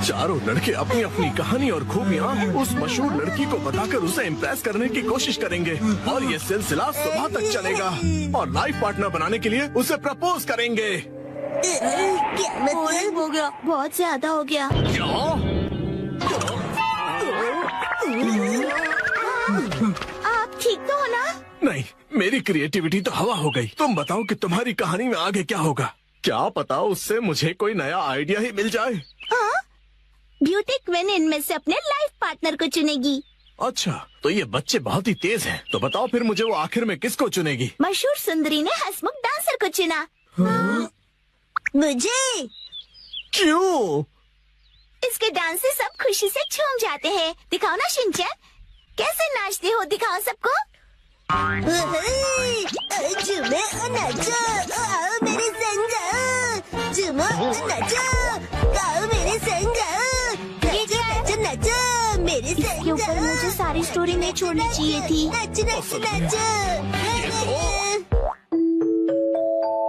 चारों लड़के अपनी अपनी कहानी और खूबियाँ उस मशहूर लड़की को बताकर उसे इम्प्रेस करने की कोशिश करेंगे और ये सिलसिला सुबह तक चलेगा और लाइफ पार्टनर बनाने के लिए उसे प्रपोज करेंगे। क्या मतलब? हो गया, बहुत ज्यादा हो गया। आप ठीक तो हो ना? नहीं, मेरी क्रिएटिविटी तो हवा हो गई। तुम बताओ कि तुम्हारी कहानी में आगे क्या होगा। क्या पता उससे मुझे कोई नया आइडिया ही मिल जाए। ब्यूटी क्वीन इनमें से अपने लाइफ पार्टनर को चुनेगी। अच्छा, तो ये बच्चे बहुत ही तेज हैं। तो बताओ फिर मुझे वो आखिर में किसको चुनेगी? मशहूर सुंदरी ने हंसमुख डांसर को चुना। मुझे? क्यों? इसके डांस से सब खुशी से झूम जाते हैं। दिखाओ ना शिनचैन, कैसे नाचते हो, दिखाओ सबको। झूमो और नाचो, आओ मेरे संग आओ। झूमो और नाचो, आओ मेरे संग आओ। नाचो नाचो मेरे संग। इसके ऊपर मुझे सारी स्टोरी नहीं छोड़नी चाहिए थी। नाचो नाचो।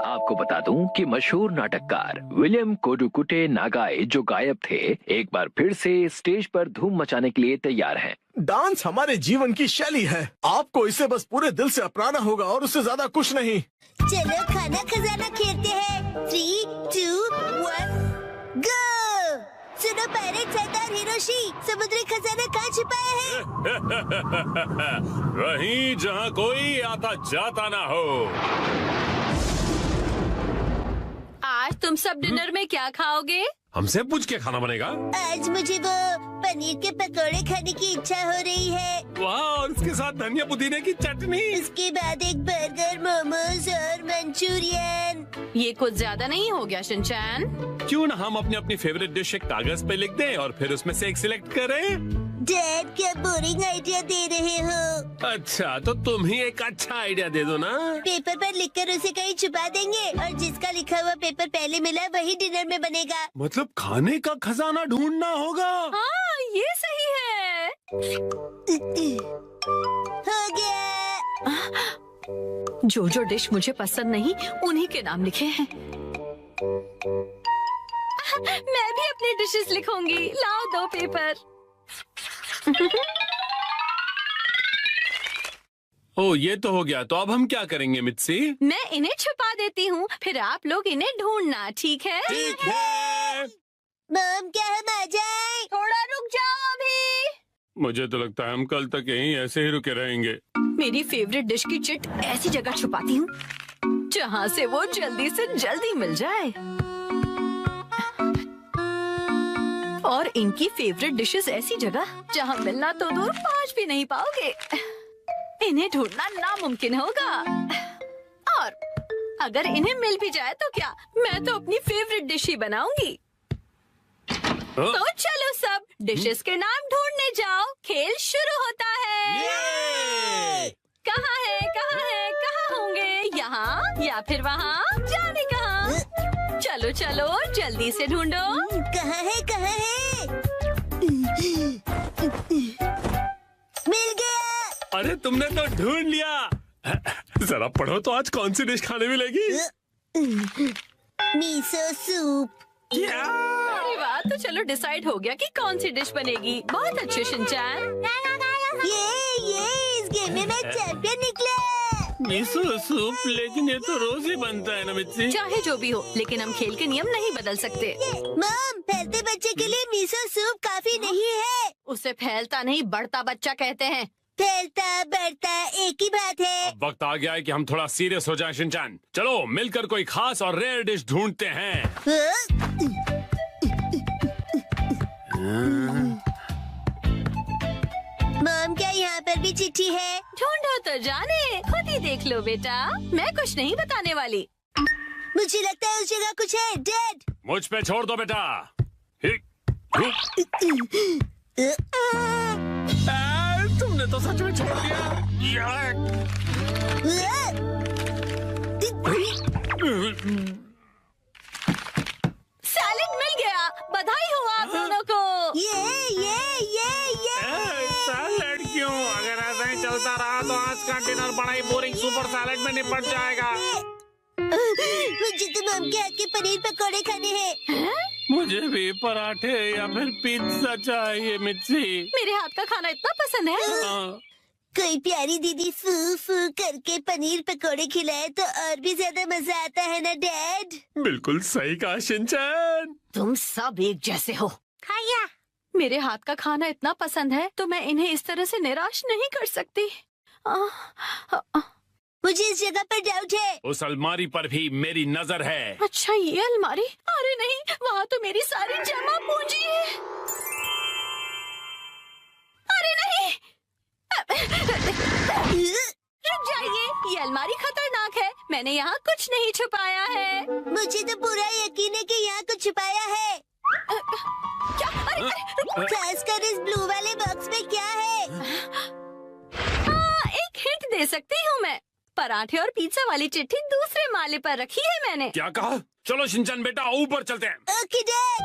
आपको बता दूं कि मशहूर नाटककार विलियम कोडुकुटे नागाई जो गायब थे, एक बार फिर से स्टेज पर धूम मचाने के लिए तैयार हैं। डांस हमारे जीवन की शैली है। आपको इसे बस पूरे दिल से अपनाना होगा और उससे ज्यादा कुछ नहीं। चलो खाना खजाना खेलते हैं। 3, 2, 1 गो। सुनो पायरेट सरदार हिरोशी, समुद्री खजाना कहाँ छिपाया है? वहीं जहाँ कोई आता जाता ना हो। आज तुम सब डिनर में क्या खाओगे? हमसे पूछ के खाना बनेगा। आज मुझे वो पनीर के पकोड़े खाने की इच्छा हो रही है। वाह, और उसके साथ धनिया पुदीने की चटनी। उसके बाद एक बर्गर, मोमोज और मंचूरियन। ये कुछ ज्यादा नहीं हो गया शिनचैन? क्यों ना हम अपनी अपनी फेवरेट डिश एक कागज पे लिख दें और फिर उसमें से एक सिलेक्ट करें। डैड, क्या बोरिंग आइडिया दे रहे हो? अच्छा, तो तुम ही एक अच्छा आइडिया दे दो ना। पेपर पर लिखकर उसे कहीं छुपा देंगे और जिसका लिखा हुआ पेपर पहले मिला वही डिनर में बनेगा। मतलब खाने का खजाना ढूंढना होगा। हाँ, ये सही है। हो गया। जो जो डिश मुझे पसंद नहीं उन्हीं के नाम लिखे हैं। मैं भी अपनी डिशेस लिखूंगी। लाओ 2 पेपर। ओ, ये तो हो गया। तो अब हम क्या करेंगे मित्सी? मैं इन्हें छुपा देती हूँ, फिर आप लोग इन्हें ढूंढना, ठीक है? ठीक है। मॉम, क्या हम आ जाएं? थोड़ा रुक जाओ अभी। मुझे तो लगता है हम कल तक यहीं ऐसे ही रुके रहेंगे। मेरी फेवरेट डिश की चिट ऐसी जगह छुपाती हूँ जहाँ से वो जल्दी से जल्दी मिल जाए। और इनकी फेवरेट डिशेस ऐसी जगह जहाँ मिलना तो दूर पहुँच भी नहीं पाओगे। इन्हें ढूंढना नामुमकिन होगा। और अगर इन्हें मिल भी जाए तो क्या, मैं तो अपनी फेवरेट डिश ही बनाऊंगी। तो चलो सब डिशेस के नाम ढूंढने जाओ। खेल शुरू होता है। कहाँ है, कहाँ है, कहाँ होंगे? यहाँ या फिर वहाँ? जाने कहाँ? चलो चलो जल्दी से ढूंढो। कहाँ है, कहाँ है? मिल गया। अरे तुमने तो ढूंढ लिया। जरा पढ़ो तो आज कौन सी डिश खाने मिलेगी? Miso soup. अरे वाह, तो चलो डिसाइड हो गया कि कौन सी डिश बनेगी। बहुत अच्छे शिनचैन। ये इस गेम में मैं चैंपियन निकला। मिसो सूप, लेकिन ये तो रोज ही बनता है ना मित्सी। चाहे जो भी हो, लेकिन हम खेल के नियम नहीं बदल सकते। मॉम, फैलते बच्चे के लिए मिसो सूप काफी नहीं है। उसे फैलता नहीं बढ़ता बच्चा कहते हैं। फैलता बढ़ता एक ही बात है। अब वक्त आ गया है कि हम थोड़ा सीरियस हो जाएं शिनचैन। चलो मिलकर कोई खास और रेयर डिश ढूंढते हैं। मॉम, क्या यहाँ पर भी चिट्ठी है? ढूंढो तो जाने, खुद ही देख लो बेटा। मैं कुछ नहीं बताने वाली। मुझे लगता है उस जगह कुछ है। डैड, मुझ पे छोड़ दो बेटा। तुमने तो सच में छोड़ दिया। सैलेड मिल गया। बधाई हो आप दोनों को। ये सैलेड क्यों? अगर ऐसा ही चलता रहा तो आज का डिनर बड़ा ही बोरिंग सुपर सैलेड में निपट जाएगा। मुझे तो मॉम के हाथ के पनीर पकौड़े खाने हैं। मुझे भी पराठे या फिर पिज्जा चाहिए मिर्ची। मेरे हाथ का खाना इतना पसंद है। कोई प्यारी दीदी फू फू करके पनीर पकौड़े खिलाए तो और भी ज्यादा मजा आता है ना डैड? बिल्कुल सही कहा शिनचैन। तुम सब एक जैसे हो। खाया। मेरे हाथ का खाना इतना पसंद है तो मैं इन्हें इस तरह से निराश नहीं कर सकती। मुझे इस जगह पर डाउट है। उस अलमारी पर भी मेरी नजर है। अच्छा, ये अलमारी? अरे नहीं, वहाँ तो मेरी सारी जमा पूंजी है। अरे नहीं, रुक जाइए, ये अलमारी खतरनाक है। मैंने यहाँ कुछ नहीं छुपाया है। मुझे तो पूरा यकीन है कि यहाँ कुछ छुपाया है। क्या? अरे खासकर इस ब्लू वाले बॉक्स में क्या है? हाँ, एक हिंट दे सकती हूँ मैं। पराठे और पिज्जा वाली चिट्ठी दूसरे माले पर रखी है मैंने। क्या कहा? चलो शिनचैन बेटा ऊपर चलते हैं। Okay dad.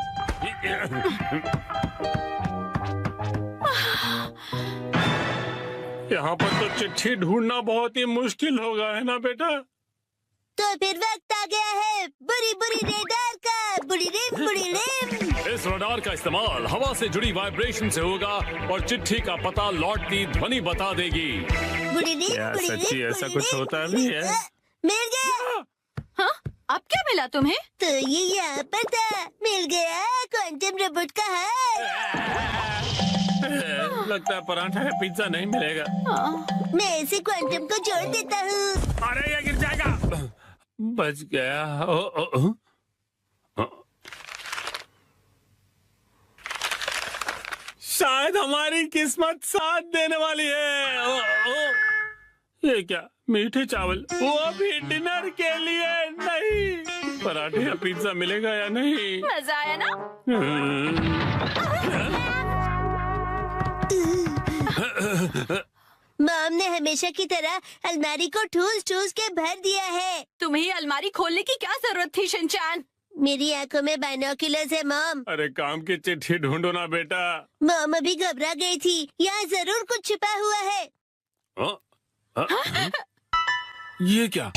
यहाँ पर तो चिट्ठी ढूंढना बहुत ही मुश्किल होगा, है ना बेटा? तो फिर वक्त आ गया है बुरी बुरी रेडार का। बुरी रिम। इस रडार का इस्तेमाल हवा से जुड़ी वाइब्रेशन से होगा और चिट्ठी का पता लौटती ध्वनि बता देगी। बुरी रिम, सच्ची ऐसा कुछ होता भी है? मिल गया। हाँ, अब क्या मिला तुम्हें? तो ये यहाँ पर था, मिल गया क्वांटम रोबोट का हार। लगता है पराठा है, पिज्जा नहीं मिलेगा। मैं इसे क्वांटम को जोड़ देता हूँ। अरे ये गिर जाएगा। बच गया। ओ, ओ, ओ। शायद हमारी किस्मत साथ देने वाली है। ओ, ओ। ये क्या, मीठे चावल, वो भी डिनर के लिए नहीं। पराठे या पिज्जा मिलेगा या नहीं? मजा आया ना? मॉम ने हमेशा की तरह अलमारी को ठूस ठूस के भर दिया है। तुम्हें अलमारी खोलने की क्या जरूरत थी शिनचैन? मेरी आंखों में बाइनोक्यूलर्स है मॉम। अरे काम की चिट्ठी ढूंढो ना बेटा। मॉम अभी घबरा गई थी, यहाँ जरूर कुछ छिपा हुआ है। ये क्या,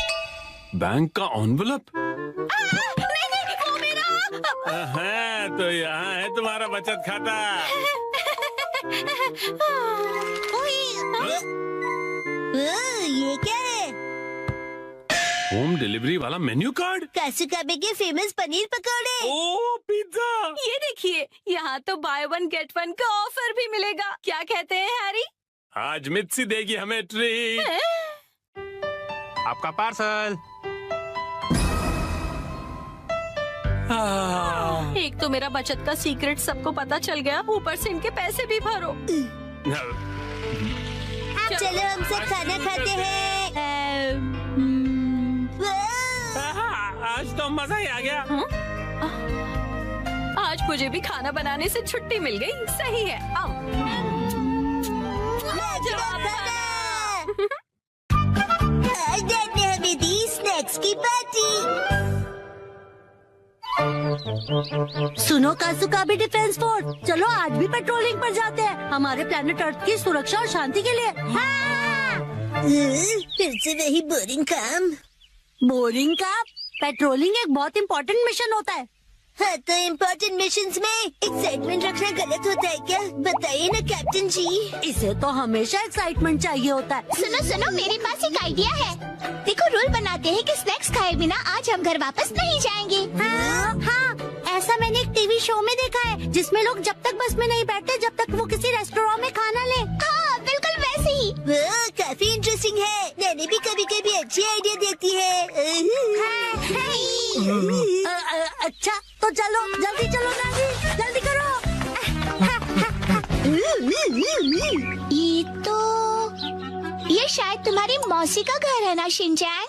बैंक का एनवेलप? नहीं, वो मेरा। है तो यहाँ है तुम्हारा बचत खाता। ये क्या है? होम डिलीवरी वाला मेन्यू कार्ड। कासुकाबे के फेमस पनीर पकौड़े। ओ पिज्जा। ये देखिए, यहाँ तो बाय वन गेट वन का ऑफर भी मिलेगा। क्या कहते हैं हैरी? आज मित्सी देगी हमें ट्रीट। आपका पार्सल। एक तो मेरा बचत का सीक्रेट सबको पता चल गया, ऊपर से इनके पैसे भी भरो। चलो हम सब खाना खाते हैं। आज तो मजा ही आ गया। आज मुझे भी खाना बनाने से छुट्टी मिल गई। सही है। आज डैड ने हमें दी स्नैक्स की पार्टी। सुनो कासुकाबे डिफेंस फोर्स, चलो आज भी पेट्रोलिंग पर जाते हैं, हमारे प्लेनेट अर्थ की सुरक्षा और शांति के लिए। फिर से वही बोरिंग काम। बोरिंग काम? पेट्रोलिंग एक बहुत इम्पोर्टेंट मिशन होता है। हाँ, तो इम्पोर्टेंट मिशंस में एक्साइटमेंट रखना गलत होता है क्या? बताइए ना कैप्टन जी। इसे तो हमेशा एक्साइटमेंट चाहिए होता है। सुनो सुनो, मेरे पास एक आइडिया है। देखो, रूल बनाते हैं कि स्नैक्स खाए बिना आज हम घर वापस नहीं जाएंगे। हाँ, ऐसा मैंने एक टीवी शो में देखा है, जिसमें लोग जब तक बस में नहीं बैठते जब तक वो किसी रेस्टोरेंट में खाना ले। हाँ, बिल्कुल वैसे ही। वो काफी इंटरेस्टिंग है। नैनी भी कभी कभी अच्छी आइडिया देती है। अच्छा, तो चलो जल्दी चलो नानी, जल्दी करो। ये शायद तुम्हारी मौसी का घर है ना शिनचैन?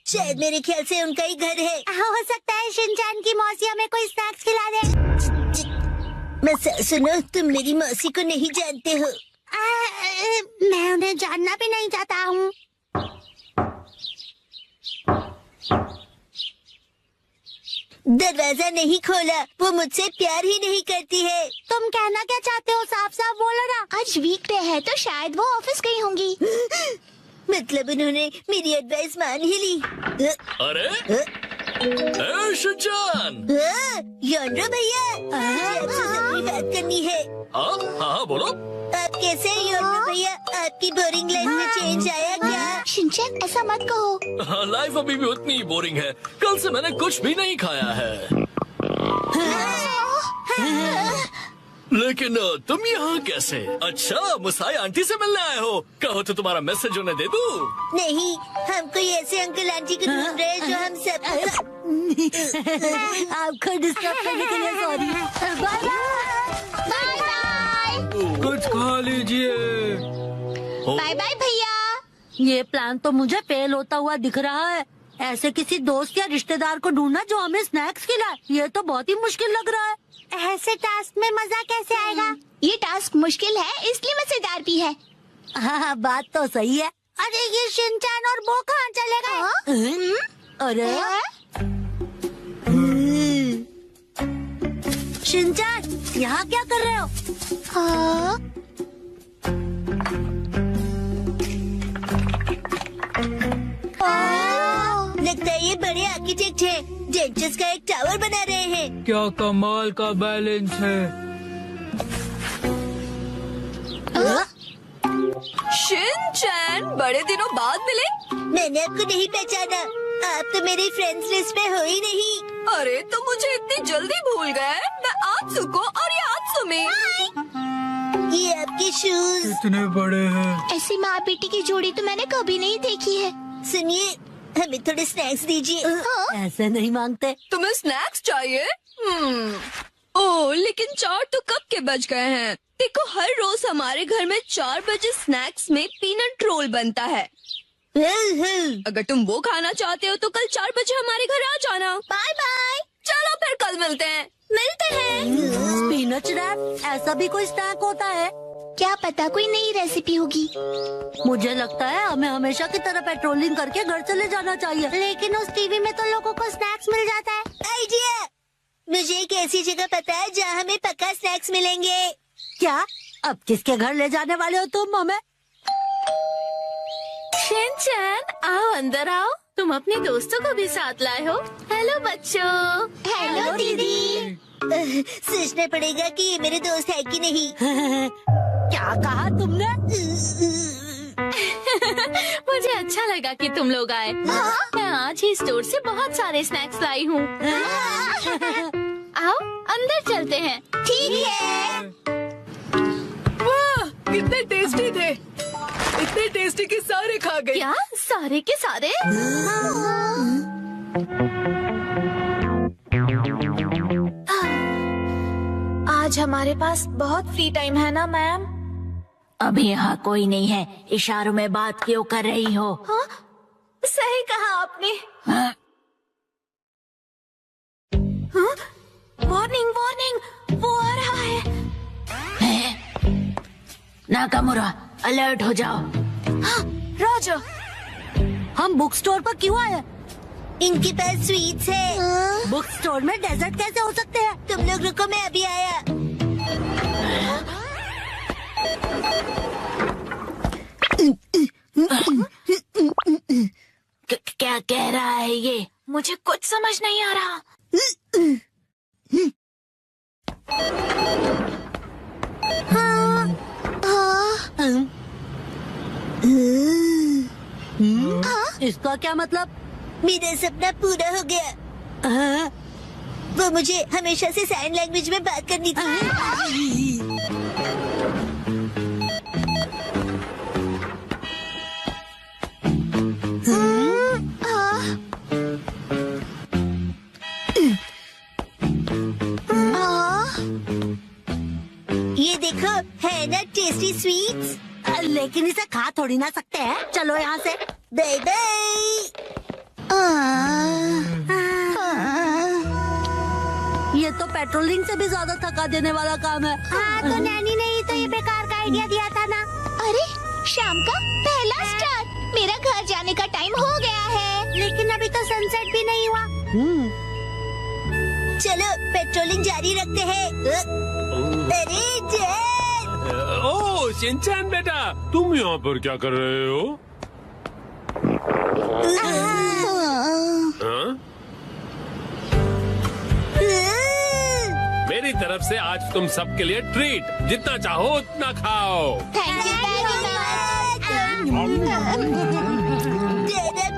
शायद मेरे ख्याल से उनका ही घर है। हो सकता है शिनचैन की मौसी हमें कोई स्नैक्स खिला दे। सुनो, तुम मेरी मौसी को नहीं जानते हो। मैं उन्हें जानना भी नहीं चाहता हूँ। दरवाजा नहीं खोला, वो मुझसे प्यार ही नहीं करती है। तुम कहना क्या चाहते हो? साफ साफ बोलो ना। आज वीकडे है तो शायद वो ऑफिस गई होंगी। मतलब उन्होंने मेरी एडवाइस मान ही ली। अरे शिनचैन। योंड्रो भैया, मुझे आपसे जरूरी बात करनी है। हाँ बोलो। आप कैसे हैं योंड्रो भैया? आपकी बोरिंग लाइफ में चेंज आया क्या? शिनचैन, ऐसा मत कहो। लाइफ अभी भी उतनी ही बोरिंग है। कल से मैंने कुछ भी नहीं खाया है। लेकिन तुम यहाँ कैसे? अच्छा, मुसाई आंटी से मिलने आए हो। कहो तो तुम्हारा मैसेज उन्हें दे दूँ? नहीं, हम कोई ऐसे अंकल आंटी को ढूंढ रहे हैं जो हम सब। आपको डिस्टर्ब करने के लिए सॉरी। Bye bye. कुछ खा लीजिए। बाय बाय भैया। ये प्लान तो मुझे फेल होता हुआ दिख रहा है। ऐसे किसी दोस्त या रिश्तेदार को ढूंढना जो हमें स्नैक्स खिलाए, ये तो बहुत ही मुश्किल लग रहा है। ऐसे टास्क में मजा कैसे आएगा? ये टास्क मुश्किल है, इसलिए मजेदार भी है। हाँ, बात तो सही है। अरे ये शिनचैन और वो कहाँ चले गए? अरे शिनचैन, यहाँ क्या कर रहे हो? लगता है ये बड़े आर्किटेक्ट हैं। डेंचर्स का एक टावर बना रहे हैं। क्या कमाल का बैलेंस है। शिनचैन, बड़े दिनों बाद मिले। मैंने आपको नहीं पहचाना। आप तो मेरी फ्रेंड्स लिस्ट में हो ही नहीं। अरे तो मुझे इतनी जल्दी भूल गए। मैं आत्सु को और ये आत्सु में। ये आपके शूज कितने बड़े हैं। ऐसी माँ बेटी की जोड़ी तो मैंने कभी नहीं देखी है। सुनिए, हमें थोड़े स्नैक्स दीजिए। ऐसे नहीं मांगते। तुम्हें स्नैक्स चाहिए? ओह, लेकिन 4 तो कब के बज गए हैं। देखो, हर रोज हमारे घर में 4 बजे स्नैक्स में पीनट रोल बनता है। अगर तुम वो खाना चाहते हो तो कल 4 बजे हमारे घर आ जाना। Bye bye. चलो फिर कल मिलते हैं। मिलते हैं। पीनट रैप, ऐसा भी कोई स्नैक होता है? क्या पता कोई नई रेसिपी होगी। मुझे लगता है हमें हमेशा की तरह पेट्रोलिंग करके घर चले जाना चाहिए। लेकिन उस टीवी में तो लोगों को स्नैक्स मिल जाता है। आइडिया, मुझे एक ऐसी जगह पता है जहाँ हमें पक्का स्नैक्स मिलेंगे। क्या? अब किसके घर ले जाने वाले हो तुम हमें? शिनचैन, आओ अंदर आओ। तुम अपने दोस्तों को भी साथ लाए हो। हेलो बच्चों। हेलो दीदी। सोचना पड़ेगा कि ये मेरे दोस्त है कि नहीं। क्या कहा तुमने? मुझे अच्छा लगा कि तुम लोग आए। मैं आज ही स्टोर से बहुत सारे स्नैक्स लाई हूँ। आओ अंदर चलते हैं। ठीक है। वाह, कितने टेस्टी थे। इतने टेस्टी कि सारे खा गए। क्या सारे के सारे? आज हमारे पास बहुत फ्री टाइम है ना मैम? अभी यहाँ कोई नहीं है। इशारों में बात क्यों कर रही हो? हाँ? सही कहा आपने। हाँ? हाँ? वार्निंग वार्निंग, वो आ रहा है। नाकामुरा, अलर्ट हो जाओ। हाँ, रॉजर। हम बुक स्टोर पर क्यों आए? इनके पास स्वीट्स है। बुक स्टोर में डेजर्ट कैसे हो सकते हैं? तुम लोग रुको, मैं अभी आया। क्या कह रहा है ये? मुझे कुछ समझ नहीं आ रहा। इसका क्या मतलब? मेरा सपना पूरा हो गया। वो मुझे हमेशा से साइन लैंग्वेज में बात करनी थी। ये देखो, है ना टेस्टी स्वीट्स। लेकिन इसे खा थोड़ी ना सकते हैं। चलो यहाँ से। Bye bye. ये तो पेट्रोलिंग से भी ज्यादा थका देने वाला काम है। हाँ, तो नैनी ने ही तो ये बेकार का आइडिया दिया था ना। अरे, शाम का पहला स्टार। मेरा घर जाने का टाइम हो गया है। लेकिन अभी तो सनसेट भी नहीं हुआ। चलो पेट्रोलिंग जारी रखते हैं। अरे जैन। ओह शिनचैन बेटा, तुम यहाँ पर क्या कर रहे हो? हाँ? मेरी तरफ से आज तुम सबके लिए ट्रीट। जितना चाहो उतना खाओ। Thank you very much.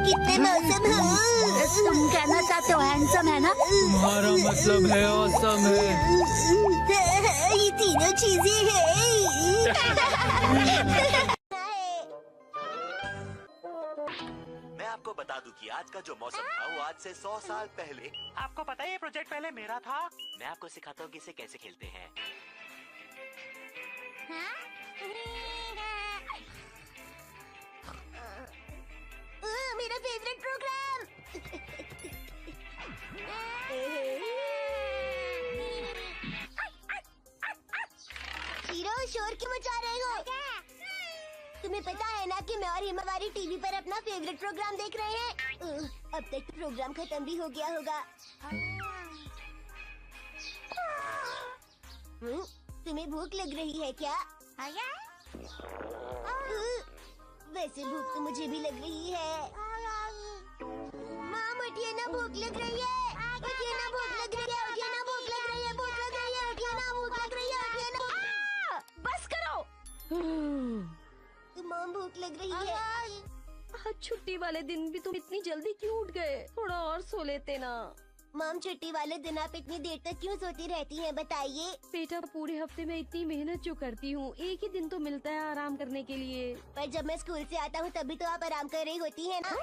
कितने मौसम हो। तुम कहना चाहते हो हैंडसम है ना? तुम्हारा मतलब है ऑसम है। ये तीनों चीजें हैं। मैं आपको बता दूं कि आज का जो मौसम था वो आज से 100 साल पहले। आपको पता है ये प्रोजेक्ट पहले मेरा था। मैं आपको सिखाता हूँ कि इसे कैसे खेलते हैं। मेरा फेवरेट प्रोग्राम। हीरो, शोर क्यों मचा रहे हो? तुम्हें पता है ना कि मैं और हिमावारी टीवी पर अपना फेवरेट प्रोग्राम देख रहे हैं। अब तक प्रोग्राम खत्म भी हो गया होगा। तुम्हें भूख लग रही है क्या? वैसे भूख तो मुझे भी लग रही है। माम उठिए ना, भूख लग रही है। उठिए ना, भूख लग रही है। उठिए ना, भूख लग रही है। भूख लग रही है। उठिए ना, भूख लग रही है। उठिए ना। बस करो। माम भूख लग रही है। आज छुट्टी वाले दिन भी तुम इतनी जल्दी क्यों उठ गए? थोड़ा और सो लेते ना। मॉम, छुट्टी वाले दिन आप इतनी देर तक क्यों सोती रहती हैं, बताइए। बेटा, पूरे हफ्ते में इतनी मेहनत जो करती हूँ, एक ही दिन तो मिलता है आराम करने के लिए। पर जब मैं स्कूल से आता हूँ तभी तो आप आराम कर रही होती हैं ना।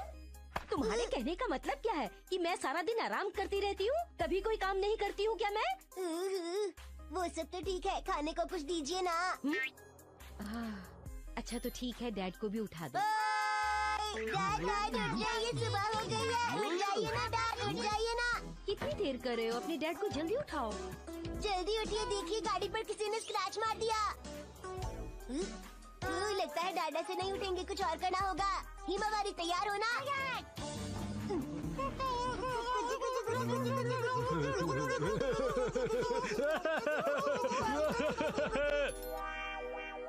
तुम्हारे कहने का मतलब क्या है कि मैं सारा दिन आराम करती रहती हूँ, कभी कोई काम नहीं करती हूँ क्या मैं? वो सब तो ठीक है, खाने को कुछ दीजिए ना। अच्छा तो ठीक है, डैड को भी उठा दो। डैड उठ जाइए, सुबह हो गई है। उठ जाइए ना डैड, उठ जाइए ना। कितनी देर कर रहे हो? अपने डैड को जल्दी उठाओ। जल्दी उठिए, देखिए गाड़ी पर किसी ने स्क्रैच मार दिया। लगता है डैडा से नहीं उठेंगे, कुछ और करना होगा। हिमावारी तैयार हो ना?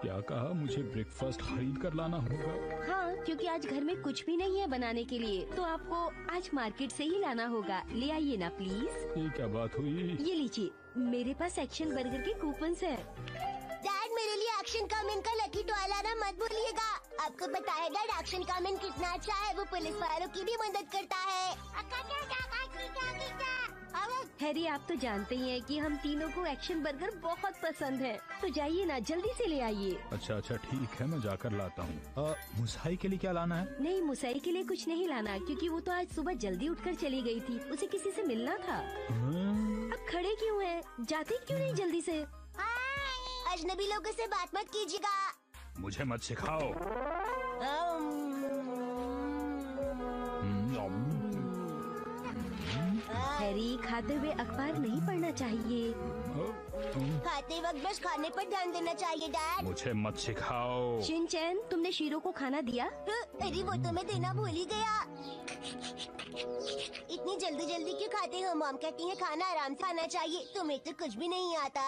क्या कहा? मुझे ब्रेकफास्ट खरीद कर लाना होगा। हाँ, क्योंकि आज घर में कुछ भी नहीं है बनाने के लिए, तो आपको आज मार्केट से ही लाना होगा। ले आइए ना प्लीज। ये क्या बात हुई? ये लीजिए, मेरे पास एक्शन बर्गर के कूपन्स है। डैड, मेरे लिए एक्शन कामेन का लकी टॉय लाना मत भूलिएगा। आपको पता है डैड, एक्शन कामेन कितना अच्छा है, वो पुलिस वालों की भी मदद करता है। हैरी, आप तो जानते ही हैं कि हम तीनों को एक्शन बर्गर बहुत पसंद है, तो जाइए ना, जल्दी से ले आइए। अच्छा ठीक है, मैं जाकर लाता हूँ। मुसाई के लिए क्या लाना है? नहीं, मुसाई के लिए कुछ नहीं लाना, क्योंकि वो तो आज सुबह जल्दी उठकर चली गई थी, उसे किसी से मिलना था। अब खड़े क्यों हैं? जाते क्यों नहीं जल्दी से? अजनबी लोगों से बात मत कीजिएगा। मुझे मत सिखाओ। हैरी, खाते हुए अखबार नहीं पढ़ना चाहिए। खाते वक्त बस खाने पर ध्यान देना चाहिए डैड। मुझे मत सिखाओ। शिनचैन, तुमने शीरो को खाना दिया? अरे वो तो मैं देना भूल ही गया। इतनी जल्दी क्यों खाते हो? मॉम कहती है खाना आराम से खाना चाहिए। तुम्हें तो कुछ भी नहीं आता।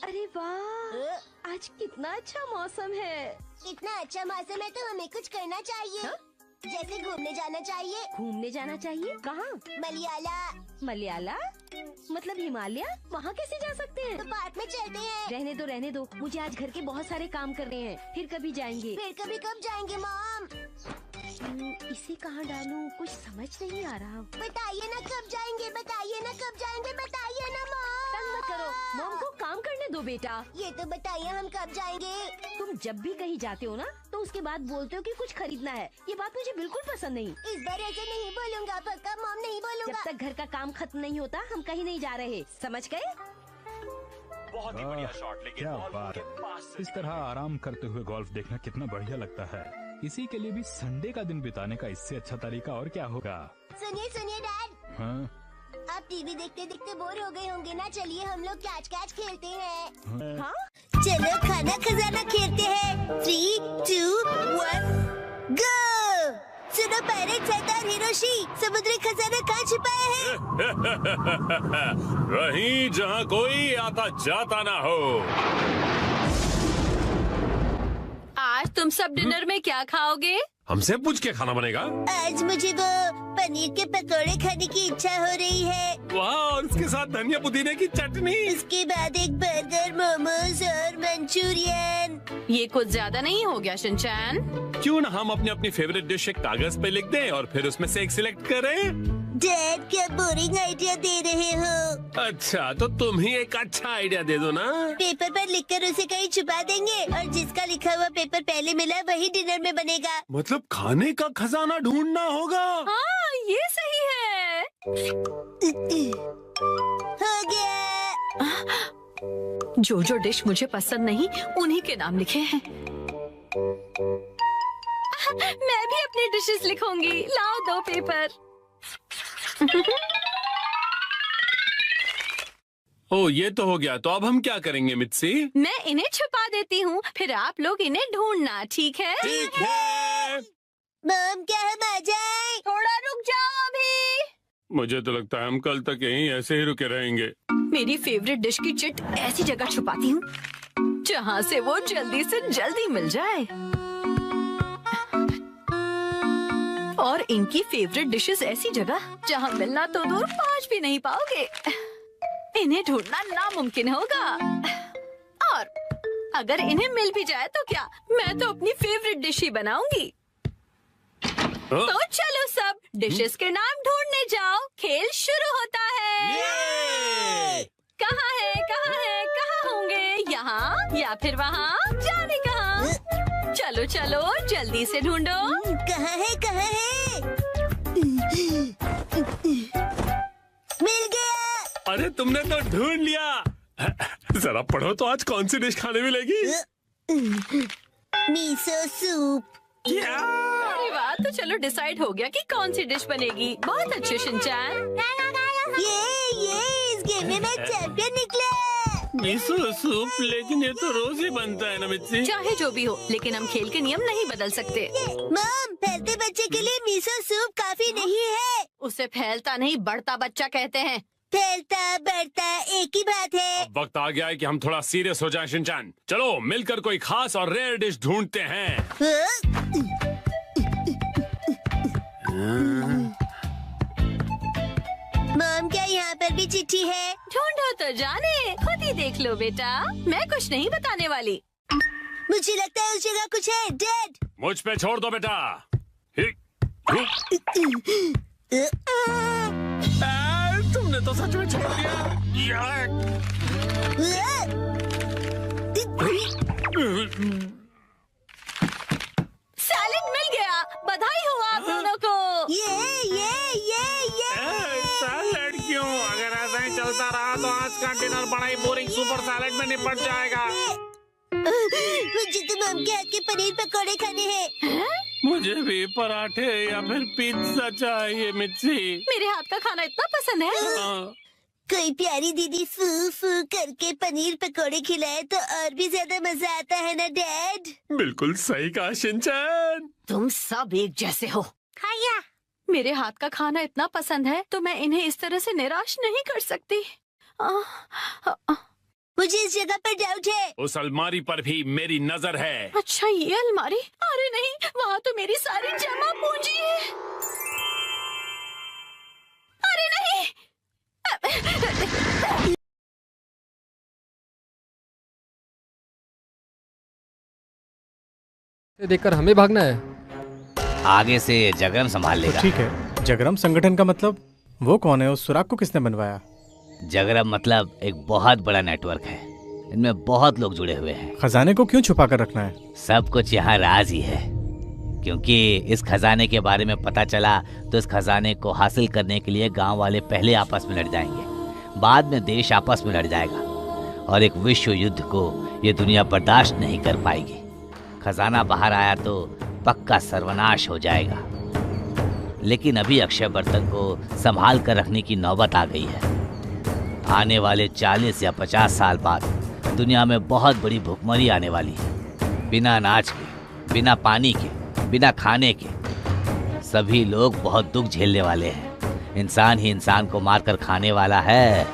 अरे वाह, आज कितना अच्छा मौसम है। इतना अच्छा मौसम है तो हमें कुछ करना चाहिए। जैसे घूमने जाना चाहिए। घूमने जाना चाहिए? कहाँ? मलयाला। मलयाला मतलब हिमालय? वहाँ कैसे जा सकते हैं? तो पार्क में चलते हैं। रहने दो, मुझे आज घर के बहुत सारे काम करने हैं, फिर कभी जाएंगे। फिर कभी कब जाएंगे मॉम? इसे कहाँ डालूं? कुछ समझ नहीं आ रहा। बताइए ना कब जाएंगे, बताइए ना कब जाएंगे, बताइए ना मॉम। तंग मत करो, मॉम को काम करने दो बेटा। ये तो बताइए हम कब जाएंगे? तुम जब भी कहीं जाते हो ना, तो उसके बाद बोलते हो कि कुछ खरीदना है। ये बात मुझे बिल्कुल पसंद नहीं। इस बार ऐसे नहीं बोलूँगा, पक्का मॉम नहीं बोलूँगा। जब तक घर का काम खत्म नहीं होता, हम कहीं नहीं जा रहे, समझ गए? बहुत ही बढ़िया शॉट, लेकिन क्या बात है। इस तरह आराम करते हुए गोल्फ देखना कितना बढ़िया लगता है। इसी के लिए भी संडे का दिन बिताने का इससे अच्छा तरीका और क्या होगा। सुनिए डैड। हाँ? आप टीवी देखते देखते बोर हो गए होंगे ना, चलिए हम लोग कैच खेलते हैं। हाँ? चलो खाना खजाना खेलते हैं। 3, 2, 1 गो। सुनो पायरेट सरदार हिरोशी, समुद्री खजाना कहाँ छिपाया है? वहीं जहाँ कोई आता जाता ना हो। आज तुम सब डिनर में क्या खाओगे? हमसे पूछ के खाना बनेगा। आज मुझे वो पनीर के पकौड़े खाने की इच्छा हो रही है। वाह, और उसके साथ धनिया पुदीने की चटनी। उसके बाद एक बर्गर, मोमोज और मंचूरियन। ये कुछ ज्यादा नहीं हो गया शिनचैन? क्यों ना हम अपनी फेवरेट डिश एक कागज पे लिख दें और फिर उसमें से एक सिलेक्ट करें। डैड, क्या बोरिंग आइडिया दे रहे हो? अच्छा, तो तुम ही एक अच्छा आइडिया दे दो ना। पेपर पर लिखकर उसे कहीं छुपा देंगे और जिसका लिखा हुआ पेपर पहले मिला वही डिनर में बनेगा। मतलब खाने का खजाना ढूंढना होगा। हाँ, ये सही है। हो गया। जो डिश मुझे पसंद नहीं, उन्हीं के नाम लिखे हैं। मैं भी अपनी डिशेस लिखूंगी। लाओ 2 पेपर। ओ, ये तो हो गया। तो अब हम क्या करेंगे मित्सी? मैं इन्हें छुपा देती हूँ, फिर आप लोग इन्हें ढूंढना, ठीक है? ठीक है। मॉम, क्या हम आ जाएं? थोड़ा रुक जाओ अभी। मुझे तो लगता है हम कल तक यहीं ऐसे ही रुके रहेंगे। मेरी फेवरेट डिश की चिट ऐसी जगह छुपाती हूँ जहाँ से वो जल्दी से जल्दी मिल जाए। और इनकी फेवरेट डिशेस ऐसी जगह जहाँ मिलना तो दूर पहुँच भी नहीं पाओगे। इन्हें ढूंढना नामुमकिन होगा। और अगर इन्हें मिल भी जाए तो क्या, मैं तो अपनी फेवरेट डिश ही बनाऊंगी। तो चलो सब डिशेस के नाम ढूंढने जाओ, खेल शुरू होता है। कहाँ है, कहाँ है, कहाँ होंगे? यहाँ या फिर वहाँ, जाने कहाँ? चलो चलो जल्दी से ढूंढो। कहाँ है, कहाँ है? मिल गया। अरे तुमने तो ढूंढ लिया। जरा पढ़ो तो आज कौन सी डिश खाने मिलेगी? Miso soup. अरे वाह, तो चलो डिसाइड हो गया कि कौन सी डिश बनेगी। बहुत अच्छे शिनचैन। ये इस गेम में मैं चैंपियन निकला। मिसो सूप, लेकिन ये तो रोज ही बनता है ना मिर्ची। चाहे जो भी हो, लेकिन हम खेल के नियम नहीं बदल सकते। मॉम, फैलते बच्चे के लिए मिसो सूप काफी नहीं है। उसे फैलता नहीं बढ़ता बच्चा कहते हैं। फैलता बढ़ता एक ही बात है। अब वक्त आ गया है कि हम थोड़ा सीरियस हो जाएं शिनचैन। चलो मिलकर कोई खास और रेयर डिश ढूंढते हैं। मॉम, क्या यहाँ पर भी चिट्ठी है? ढूंढो तो जाने, खुद ही देख लो बेटा, मैं कुछ नहीं बताने वाली। मुझे लगता है उस जगह कुछ है। डैड, मुझ पे छोड़ दो बेटा। तुमने तो सच में छोड़ दिया। सैलेड मिल गया, बधाई हो आप दोनों को। ये सैलेड क्यों? अगर ऐसा ही चलता रहा तो आज का डिनर बड़ा ही बोरिंग सुपर सैलेड में निपट जाएगा। मुझे तो मॉम के हाथ के पनीर पकौड़े खाने हैं। मुझे भी पराठे या फिर पिज्जा चाहिए मिर्ची। मेरे हाथ का खाना इतना पसंद है। कोई प्यारी दीदी फू फू करके पनीर पकौड़े खिलाए तो और भी ज्यादा मजा आता है ना डैड? बिल्कुल सही कहा शिनचैन। तुम सब एक जैसे हो। खाया। मेरे हाथ का खाना इतना पसंद है तो मैं इन्हें इस तरह से निराश नहीं कर सकती। मुझे इस जगह पर डाउट है। उस अलमारी पर भी मेरी नजर है। अच्छा, ये अलमारी? अरे नहीं, वहाँ तो मेरी सारी जमा पूंजी है। अरे नहीं। देखकर हमें भागना है। आगे से जगरम संभाल लेगा। ठीक है। जगरम संगठन का मतलब? वो कौन है? उस सुराग को किसने बनवाया? जगरम मतलब एक बहुत बड़ा नेटवर्क है। इनमें बहुत लोग जुड़े हुए हैं। खजाने को क्यों छुपा कर रखना है? सब कुछ यहाँ राज ही है, क्योंकि इस खजाने के बारे में पता चला तो इस खजाने को हासिल करने के लिए गांव वाले पहले आपस में लड़ जाएंगे, बाद में देश आपस में लड़ जाएगा और एक विश्व युद्ध को ये दुनिया बर्दाश्त नहीं कर पाएगी। खजाना बाहर आया तो पक्का सर्वनाश हो जाएगा। लेकिन अभी अक्षय बर्तन को संभाल कर रखने की नौबत आ गई है। आने वाले 40 या 50 साल बाद दुनिया में बहुत बड़ी भुखमरी आने वाली है। बिना अनाज के, बिना पानी के, बिना खाने के सभी लोग बहुत दुख झेलने वाले हैं। इंसान ही इंसान को मारकर खाने वाला है।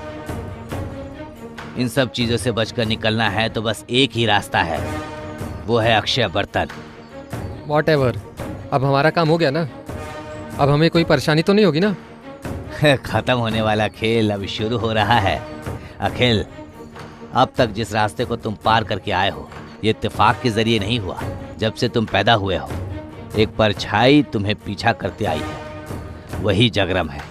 इन सब चीजों से बचकर निकलना है तो बस एक ही रास्ता है, वो है अक्षय बर्तन। Whatever, अब हमारा काम हो गया ना? अब हमें कोई परेशानी तो नहीं होगी ना? खत्म होने वाला खेल अब शुरू हो रहा है। अखिल, अब तक जिस रास्ते को तुम पार करके आए हो, ये इत्तेफाक के जरिए नहीं हुआ। जब से तुम पैदा हुए हो, एक परछाई तुम्हें पीछा करते आई है, वही जगरम है।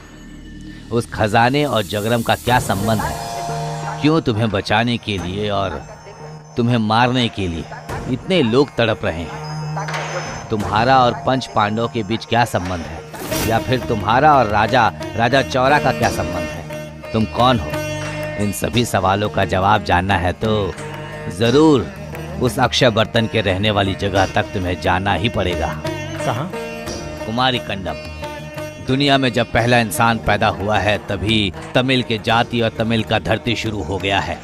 उस खजाने और जगरम का क्या संबंध है? क्यों तुम्हें बचाने के लिए और तुम्हें मारने के लिए इतने लोग तड़प रहे हैं? तुम्हारा और पंच पांडवों के बीच क्या संबंध है? या फिर तुम्हारा और राजा चौरा का क्या संबंध है? तुम कौन हो? इन सभी सवालों का जवाब जानना है तो जरूर उस अक्षय बर्तन के रहने वाली जगह तक तुम्हें जाना ही पड़ेगा। कहाँ? कुमारी कंडम। दुनिया में जब पहला इंसान पैदा हुआ है तभी तमिल के जाति और तमिल का धरती शुरू हो गया है।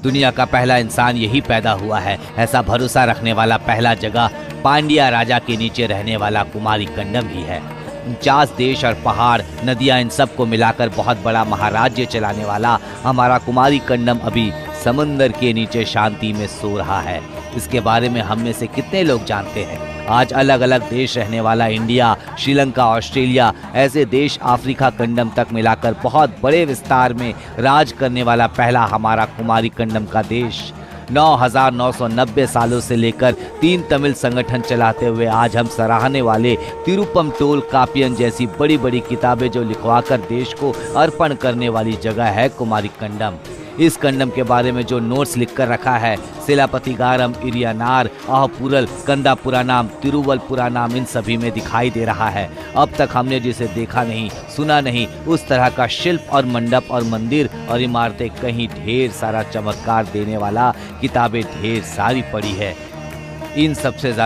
दुनिया का पहला इंसान यही पैदा हुआ है, ऐसा भरोसा रखने वाला पहला जगह पांड्या राजा के नीचे रहने वाला कुमारी कंडम ही है। 49 देश और पहाड़, नदियां, इन सब को मिलाकर बहुत बड़ा महाराज्य चलाने वाला हमारा कुमारी कंडम अभी समुंदर के नीचे शांति में सो रहा है। इसके बारे में हम में से कितने लोग जानते हैं? आज अलग अलग देश रहने वाला इंडिया, श्रीलंका, ऑस्ट्रेलिया, ऐसे देश अफ्रीका कंडम तक मिलाकर बहुत बड़े विस्तार में राज करने वाला पहला हमारा कुमारी कंडम का देश 9,990 सालों से लेकर 3 तमिल संगठन चलाते हुए आज हम सराहने वाले तिरुपम टोल कापियन जैसी बड़ी बड़ी किताबें जो लिखवाकर देश को अर्पण करने वाली जगह है कुमारी कंडम। इस कंडम के बारे में जो नोट्स लिखकर रखा है सिलापतिगारम, इरियानार, आहपुरल, कंदा पुरानाम, तिरुवल पुरानाम, इन सभी में दिखाई दे रहा है। अब तक हमने जिसे देखा नहीं, सुना नहीं, उस तरह का शिल्प और मंडप और मंदिर और इमारतें कहीं ढेर सारा चमत्कार देने वाला किताबें ढेर सारी पड़ी है। इन सबसे ज्यादा